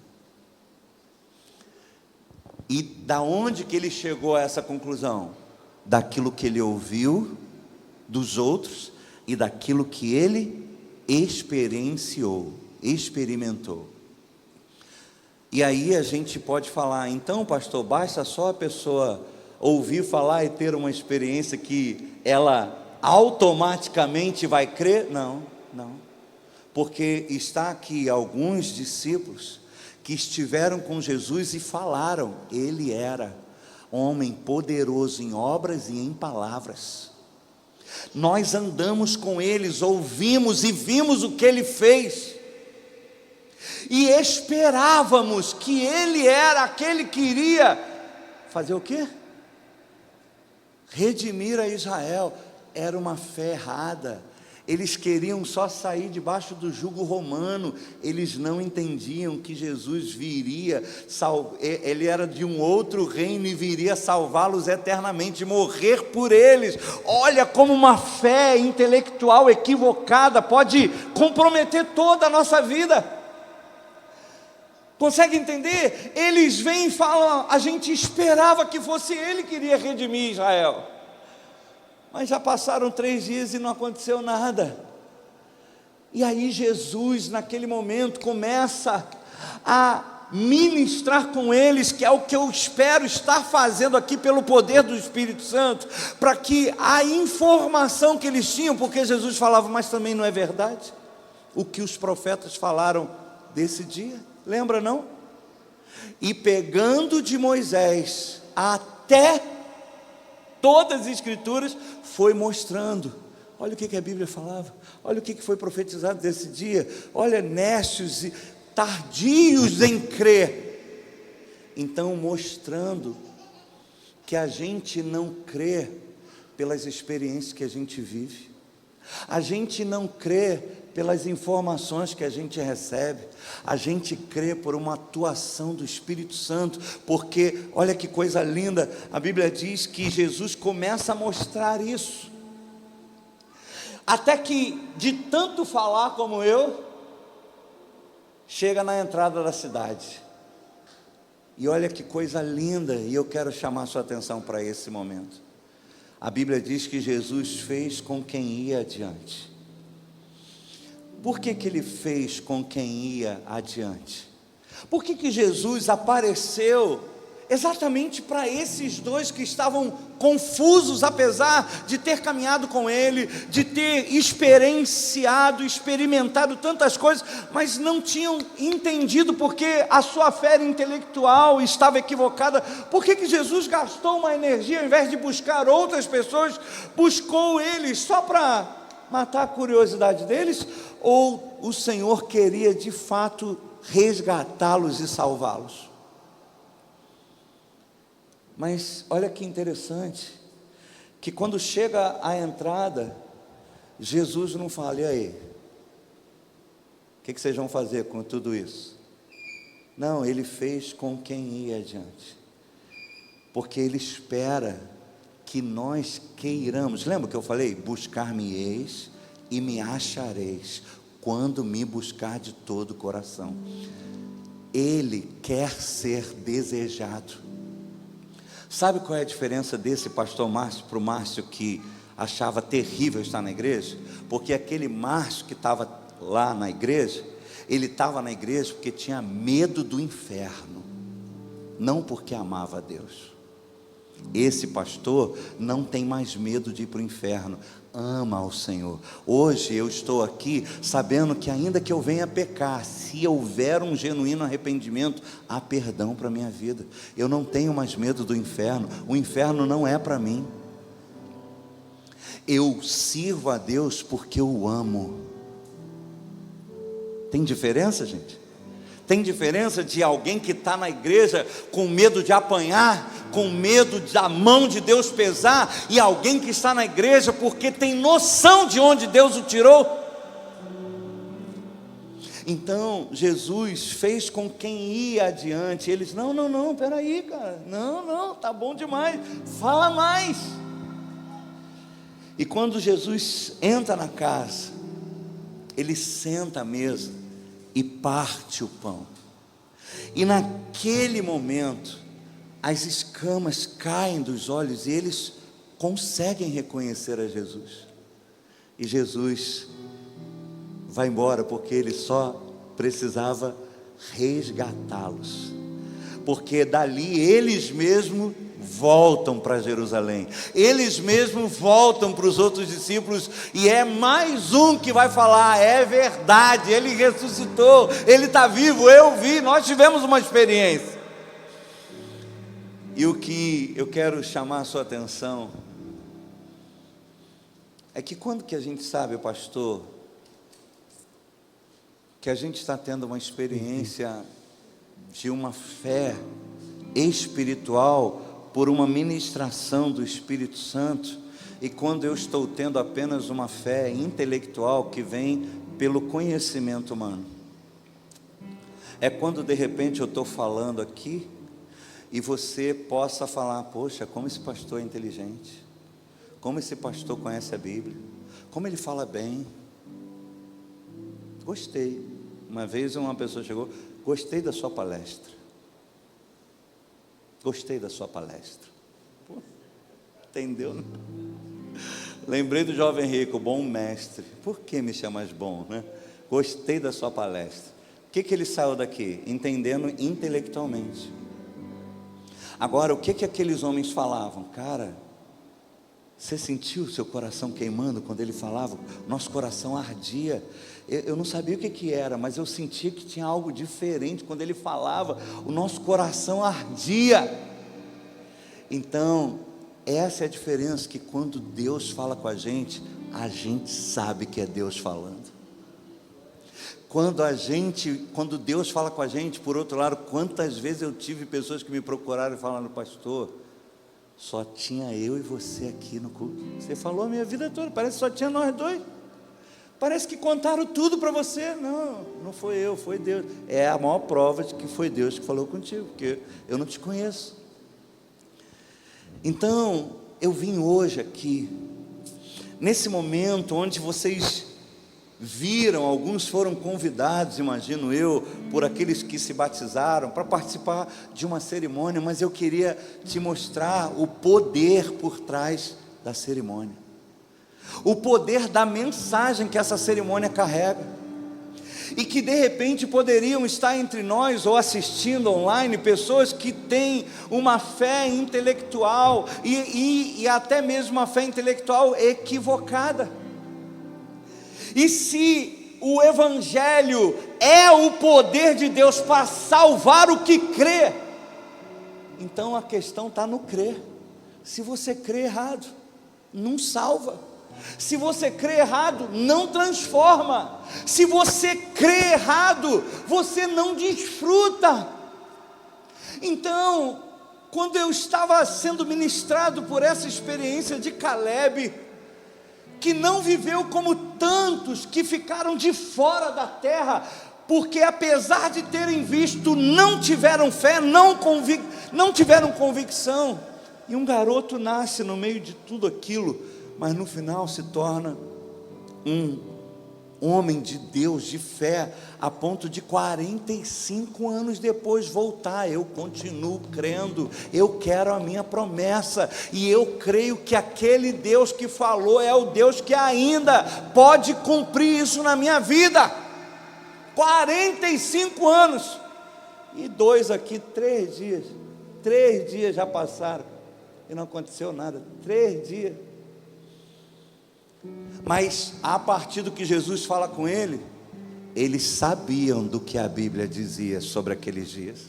E da onde que ele chegou a essa conclusão? Daquilo que ele ouviu dos outros e daquilo que ele experimentou. E aí a gente pode falar: então, pastor, basta só a pessoa ouvir falar e ter uma experiência que ela automaticamente vai crer? Não, porque está aqui alguns discípulos que estiveram com Jesus e falaram: ele era homem poderoso em obras e em palavras. Nós andamos com eles, ouvimos e vimos o que ele fez, e esperávamos que ele era aquele que iria fazer o quê? Redimir a Israel. Era uma fé errada. Eles queriam só sair debaixo do jugo romano. Eles não entendiam que Jesus viria, ele era de um outro reino e viria salvá-los eternamente, morrer por eles. Olha como uma fé intelectual equivocada pode comprometer toda a nossa vida. Consegue entender? Eles vêm e falam: a gente esperava que fosse ele que iria redimir Israel. Mas já passaram 3 dias e não aconteceu nada. E aí Jesus, naquele momento, começa a ministrar com eles, que é o que eu espero estar fazendo aqui pelo poder do Espírito Santo, para que a informação que eles tinham, porque Jesus falava: mas também não é verdade o que os profetas falaram desse dia? Lembra, não? E pegando de Moisés até todas as Escrituras, foi mostrando. Olha o que a Bíblia falava, olha o que foi profetizado desse dia. Olha, nécios e tardios em crer. Então, mostrando que a gente não crê pelas experiências que a gente vive, a gente não crê pelas informações que a gente recebe, a gente crê por uma atuação do Espírito Santo, porque olha que coisa linda, a Bíblia diz que Jesus começa a mostrar isso, até que de tanto falar como eu, chega na entrada da cidade, e olha que coisa linda, e eu quero chamar a sua atenção para esse momento. A Bíblia diz que Jesus fez com quem ia adiante. Por que ele fez com quem ia adiante? Por que Jesus apareceu exatamente para esses dois que estavam confusos, apesar de ter caminhado com ele, de ter experimentado tantas coisas, mas não tinham entendido porque a sua fé intelectual estava equivocada? Por que Jesus gastou uma energia, ao invés de buscar outras pessoas, buscou eles só para matar a curiosidade deles? Ou o Senhor queria de fato resgatá-los e salvá-los? Mas olha que interessante, que quando chega à entrada, Jesus não fala: e aí, o que vocês vão fazer com tudo isso? Não, ele fez com quem ia adiante, porque ele espera que nós queiramos. Lembra que eu falei? Buscar-me-eis e me achareis, quando me buscar de todo o coração. Ele quer ser desejado. Sabe qual é a diferença desse pastor Márcio para o Márcio que achava terrível estar na igreja? Porque aquele Márcio que estava lá na igreja, ele estava na igreja porque tinha medo do inferno, não porque amava a Deus. Esse pastor não tem mais medo de ir para o inferno, ama ao Senhor. Hoje eu estou aqui sabendo que ainda que eu venha pecar, se houver um genuíno arrependimento, há perdão para a minha vida. Eu não tenho mais medo do inferno, o inferno não é para mim. Eu sirvo a Deus porque eu o amo. Tem diferença, gente? Tem diferença de alguém que está na igreja com medo de apanhar, com medo da mão de Deus pesar, e alguém que está na igreja porque tem noção de onde Deus o tirou. Então Jesus fez com quem ia adiante. Eles, não, peraí, cara, não, tá bom demais, fala mais. E quando Jesus entra na casa, ele senta à mesa e parte o pão. E naquele momento, as escamas caem dos olhos e eles conseguem reconhecer a Jesus. E Jesus vai embora porque ele só precisava resgatá-los. Porque dali eles mesmos voltam para Jerusalém, eles mesmos voltam para os outros discípulos, e é mais um que vai falar: é verdade, ele ressuscitou, ele está vivo, eu vi, nós tivemos uma experiência. E o que eu quero chamar a sua atenção é que quando que a gente sabe, pastor, que a gente está tendo uma experiência de uma fé espiritual por uma ministração do Espírito Santo, e quando eu estou tendo apenas uma fé intelectual que vem pelo conhecimento humano? É quando de repente eu estou falando aqui e você possa falar: poxa, como esse pastor é inteligente, como esse pastor conhece a Bíblia, como ele fala bem, gostei. Uma vez uma pessoa chegou: gostei da sua palestra. Gostei da sua palestra. Pô, entendeu, né? Lembrei do jovem rico, bom mestre. Por que me chamas bom, né? Gostei da sua palestra. O que ele saiu daqui? Entendendo intelectualmente. Agora, o que aqueles homens falavam? Cara, você sentiu o seu coração queimando quando ele falava? Nosso coração ardia. Eu não sabia o que era, mas eu sentia que tinha algo diferente quando ele falava. O nosso coração ardia. Então, essa é a diferença, que quando Deus fala com a gente sabe que é Deus falando. Quando Deus fala com a gente, por outro lado, quantas vezes eu tive pessoas que me procuraram e falaram: pastor, só tinha eu e você aqui no culto. Você falou a minha vida toda, parece que só tinha nós dois. Parece que contaram tudo para você. Não foi eu, foi Deus. É a maior prova de que foi Deus que falou contigo, porque eu não te conheço. Então, eu vim hoje aqui, nesse momento onde vocês viram, alguns foram convidados, imagino eu, por aqueles que se batizaram, para participar de uma cerimônia, mas eu queria te mostrar o poder por trás da cerimônia, o poder da mensagem que essa cerimônia carrega, e que de repente poderiam estar entre nós ou assistindo online pessoas que têm uma fé intelectual e até mesmo uma fé intelectual equivocada. E se o Evangelho é o poder de Deus para salvar o que crê, então a questão está no crer. Se você crê errado, não salva. Se você crê errado, não transforma. Se você crê errado, você não desfruta. Então, quando eu estava sendo ministrado por essa experiência de Caleb, que não viveu como tantos que ficaram de fora da terra, porque apesar de terem visto, não tiveram fé, não tiveram convicção. E um garoto nasce no meio de tudo aquilo, mas no final se torna um homem de Deus, de fé, a ponto de 45 anos depois voltar. Eu continuo crendo, eu quero a minha promessa, e eu creio que aquele Deus que falou é o Deus que ainda pode cumprir isso na minha vida. 45 anos, e 2 aqui, 3 dias já passaram, e não aconteceu nada, 3 dias, mas a partir do que Jesus fala com ele, eles sabiam do que a Bíblia dizia sobre aqueles dias.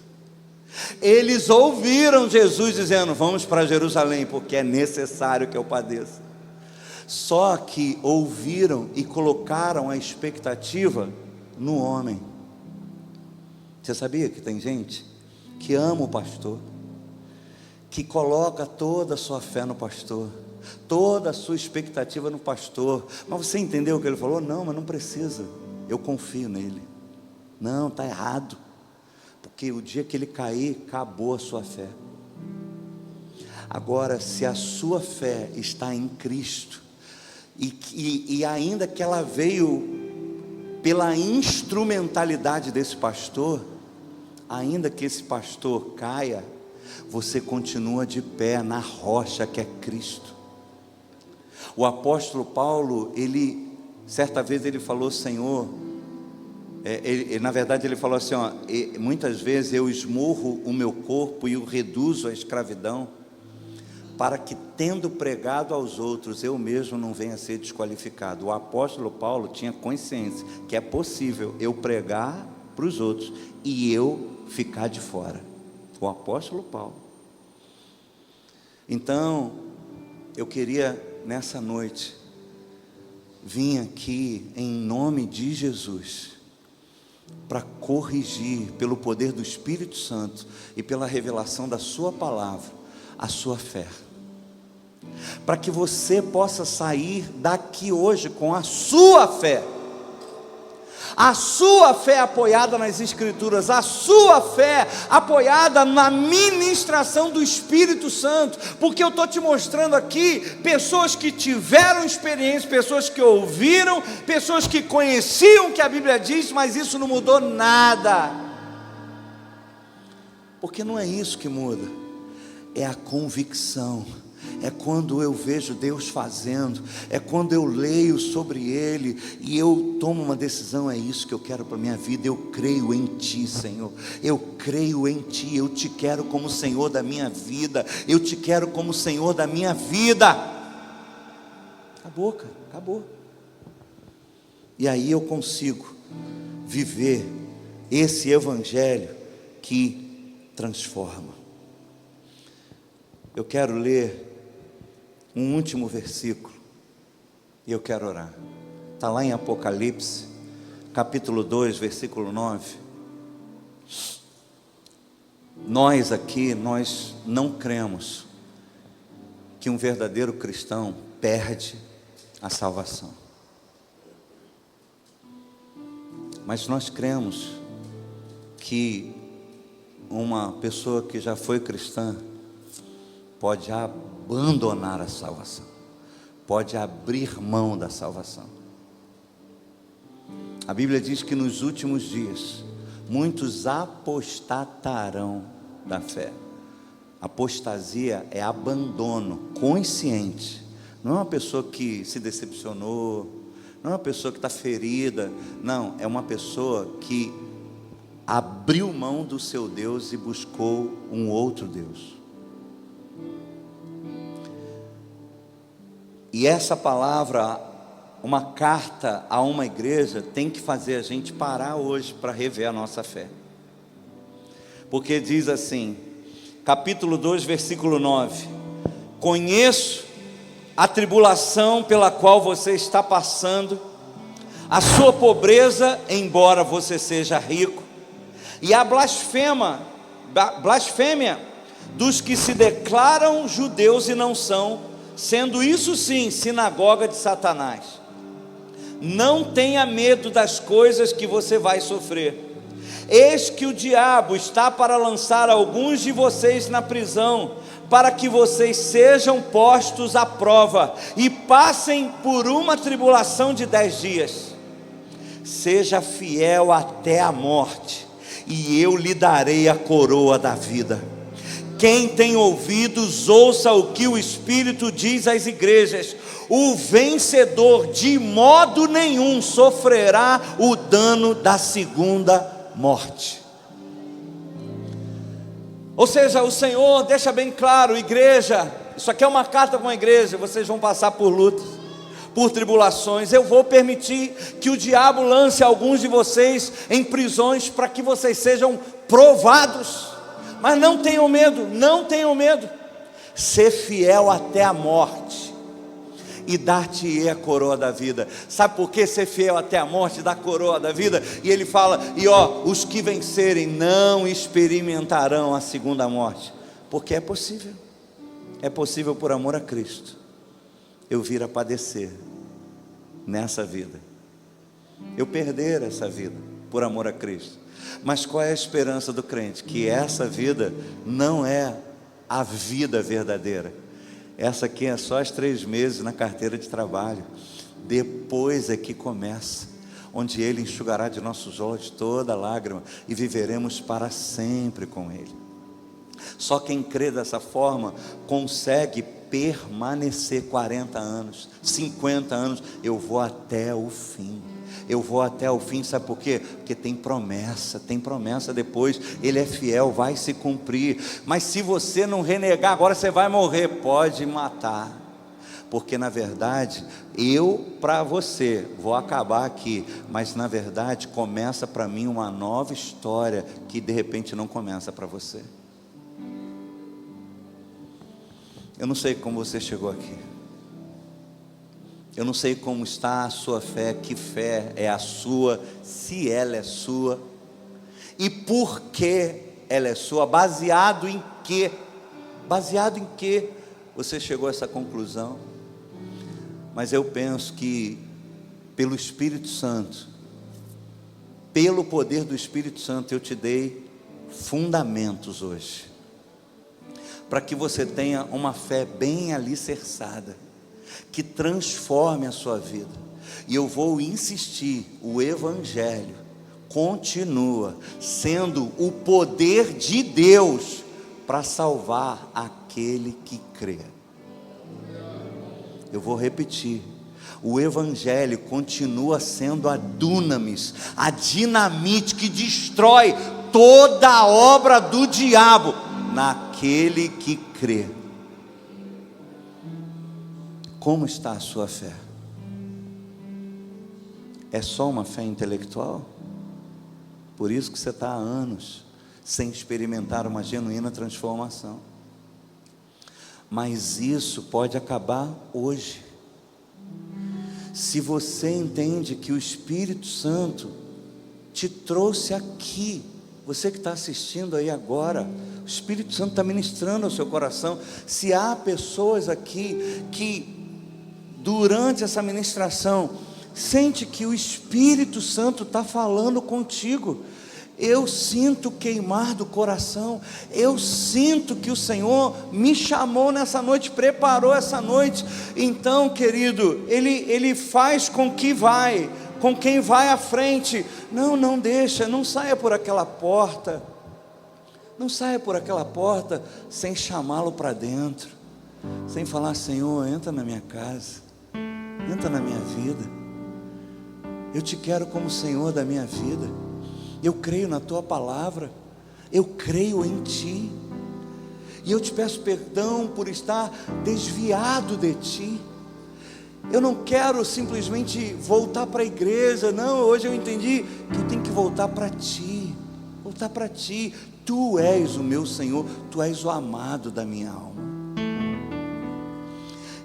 Eles ouviram Jesus dizendo: vamos para Jerusalém, porque é necessário que eu padeça. Só que ouviram e colocaram a expectativa no homem. Você sabia que tem gente que ama o pastor, que coloca toda a sua fé no pastor, toda a sua expectativa no pastor? Mas você entendeu o que ele falou? Não, mas não precisa, eu confio nele. Não, está errado, porque o dia que ele cair, acabou a sua fé. Agora, se a sua fé está em Cristo, e ainda que ela veio pela instrumentalidade desse pastor, ainda que esse pastor caia, você continua de pé na rocha que é Cristo. O apóstolo Paulo, certa vez ele falou: Senhor, na verdade ele falou assim, muitas vezes eu esmurro o meu corpo e o reduzo à escravidão, para que, tendo pregado aos outros, eu mesmo não venha a ser desqualificado. O apóstolo Paulo tinha consciência que é possível eu pregar para os outros e eu ficar de fora. O apóstolo Paulo. Então, eu queria nessa noite vir aqui em nome de Jesus para corrigir, pelo poder do Espírito Santo e pela revelação da sua palavra, a sua fé, para que você possa sair daqui hoje com a sua fé apoiada nas Escrituras, a sua fé apoiada na ministração do Espírito Santo, porque eu estou te mostrando aqui pessoas que tiveram experiência, pessoas que ouviram, pessoas que conheciam o que a Bíblia diz, mas isso não mudou nada, porque não é isso que muda, é a convicção. É quando eu vejo Deus fazendo, é quando eu leio sobre Ele e eu tomo uma decisão: é isso que eu quero para a minha vida. Eu creio em Ti, Senhor, eu creio em Ti, eu Te quero como Senhor da minha vida, eu Te quero como Senhor da minha vida. Acabou, cara, acabou. E aí eu consigo viver esse evangelho que transforma. Eu quero ler um último versículo e eu quero orar. Está lá em Apocalipse, capítulo 2, versículo 9. Nós aqui, nós não cremos que um verdadeiro cristão perde a salvação, mas nós cremos que uma pessoa que já foi cristã pode abandonar a salvação, pode abrir mão da salvação. A Bíblia diz que nos últimos dias muitos apostatarão da fé. Apostasia é abandono consciente, não é uma pessoa que se decepcionou, não é uma pessoa que está ferida, não, é uma pessoa que abriu mão do seu Deus e buscou um outro Deus. E essa palavra, uma carta a uma igreja, tem que fazer a gente parar hoje para rever a nossa fé. Porque diz assim, capítulo 2, versículo 9: conheço a tribulação pela qual você está passando, a sua pobreza, embora você seja rico, e a blasfêmia dos que se declaram judeus e não são, sendo isso sim sinagoga de Satanás. Não tenha medo das coisas que você vai sofrer. Eis que o diabo está para lançar alguns de vocês na prisão, para que vocês sejam postos à prova e passem por uma tribulação de 10 dias. seja fiel até a morte, e eu lhe darei a coroa da vida. Quem tem ouvidos, ouça o que o Espírito diz às igrejas. O vencedor de modo nenhum sofrerá o dano da segunda morte. Ou seja, o Senhor deixa bem claro, igreja, isso aqui é uma carta com a igreja, vocês vão passar por lutas, por tribulações. Eu vou permitir que o diabo lance alguns de vocês em prisões para que vocês sejam provados. Mas não tenham medo, não tenham medo. Ser fiel até a morte, e dar-te-ei a coroa da vida. Sabe por que ser fiel até a morte, dar a coroa da vida? E ele fala, os que vencerem não experimentarão a segunda morte. Porque é possível por amor a Cristo, eu vir a padecer nessa vida, eu perder essa vida, por amor a Cristo. Mas qual é a esperança do crente? Que essa vida não é a vida verdadeira. Essa aqui é só os 3 meses na carteira de trabalho. Depois é que começa, onde Ele enxugará de nossos olhos toda lágrima, e viveremos para sempre com Ele. Só quem crê dessa forma consegue permanecer 40 anos, 50 anos. Eu vou até o fim. Eu vou até o fim, sabe por quê? Porque tem promessa depois. Ele é fiel, vai se cumprir. Mas se você não renegar, agora você vai morrer, pode matar. Porque na verdade, para você, vou acabar aqui, mas na verdade começa para mim uma nova história, que de repente não começa para você. Eu não sei como você chegou aqui. Eu não sei como está a sua fé, que fé é a sua, se ela é sua, e por que ela é sua, baseado em quê? Baseado em quê você chegou a essa conclusão? Mas eu penso que pelo Espírito Santo, pelo poder do Espírito Santo, eu te dei fundamentos hoje, para que você tenha uma fé bem alicerçada, que transforme a sua vida. E eu vou insistir, o Evangelho continua sendo o poder de Deus para salvar aquele que crê. Eu vou repetir, o Evangelho continua sendo a dunamis, a dinamite que destrói toda a obra do diabo naquele que crê. Como está a sua fé? É só uma fé intelectual? Por isso que você está há anos sem experimentar uma genuína transformação. Mas isso pode acabar hoje. Se você entende que o Espírito Santo te trouxe aqui, você que está assistindo aí agora, o Espírito Santo está ministrando ao seu coração. Se há pessoas aqui que durante essa ministração sente que o Espírito Santo está falando contigo, eu sinto queimar do coração, eu sinto que o Senhor me chamou nessa noite, preparou essa noite. Então, querido, Ele faz com quem vai à frente. Não deixa, não saia por aquela porta, não saia por aquela porta sem chamá-lo para dentro, sem falar, Senhor, entra na minha casa, entra na minha vida, eu te quero como Senhor da minha vida, eu creio na tua palavra, eu creio em ti, e eu te peço perdão por estar desviado de ti. Eu não quero simplesmente voltar para a igreja, não, hoje eu entendi que eu tenho que voltar para ti, tu és o meu Senhor, tu és o amado da minha alma.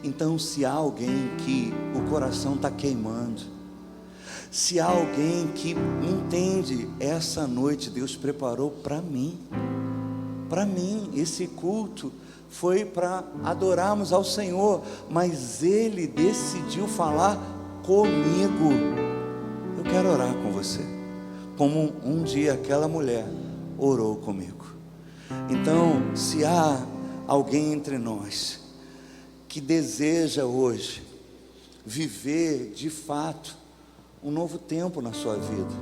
Então, se há alguém que o coração está queimando, se há alguém que entende, essa noite Deus preparou para mim, esse culto foi para adorarmos ao Senhor, mas Ele decidiu falar comigo. Eu quero orar com você, como um dia aquela mulher orou comigo. Então, se há alguém entre nós que deseja hoje viver de fato um novo tempo na sua vida.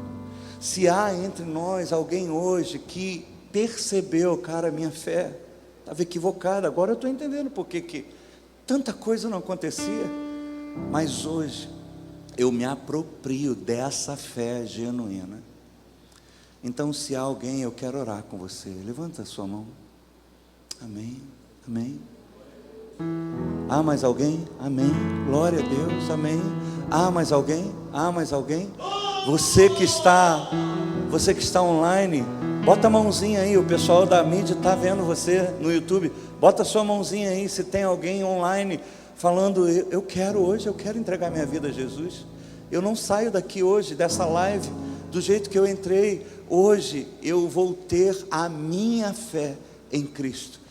Se há entre nós alguém hoje que percebeu, cara, minha fé estava equivocada, agora eu estou entendendo por que tanta coisa não acontecia, mas hoje eu me aproprio dessa fé genuína. Então, se há alguém, eu quero orar com você. Levanta a sua mão. Amém, amém. Há mais alguém? Amém. Glória a Deus, amém. Há mais alguém? Há mais alguém? Você que está online, bota a mãozinha aí. O pessoal da mídia está vendo você no YouTube. Bota a sua mãozinha aí. Se tem alguém online falando, eu quero hoje, eu quero entregar minha vida a Jesus. Eu não saio daqui hoje, dessa live, do jeito que eu entrei. Hoje eu vou ter a minha fé em Cristo.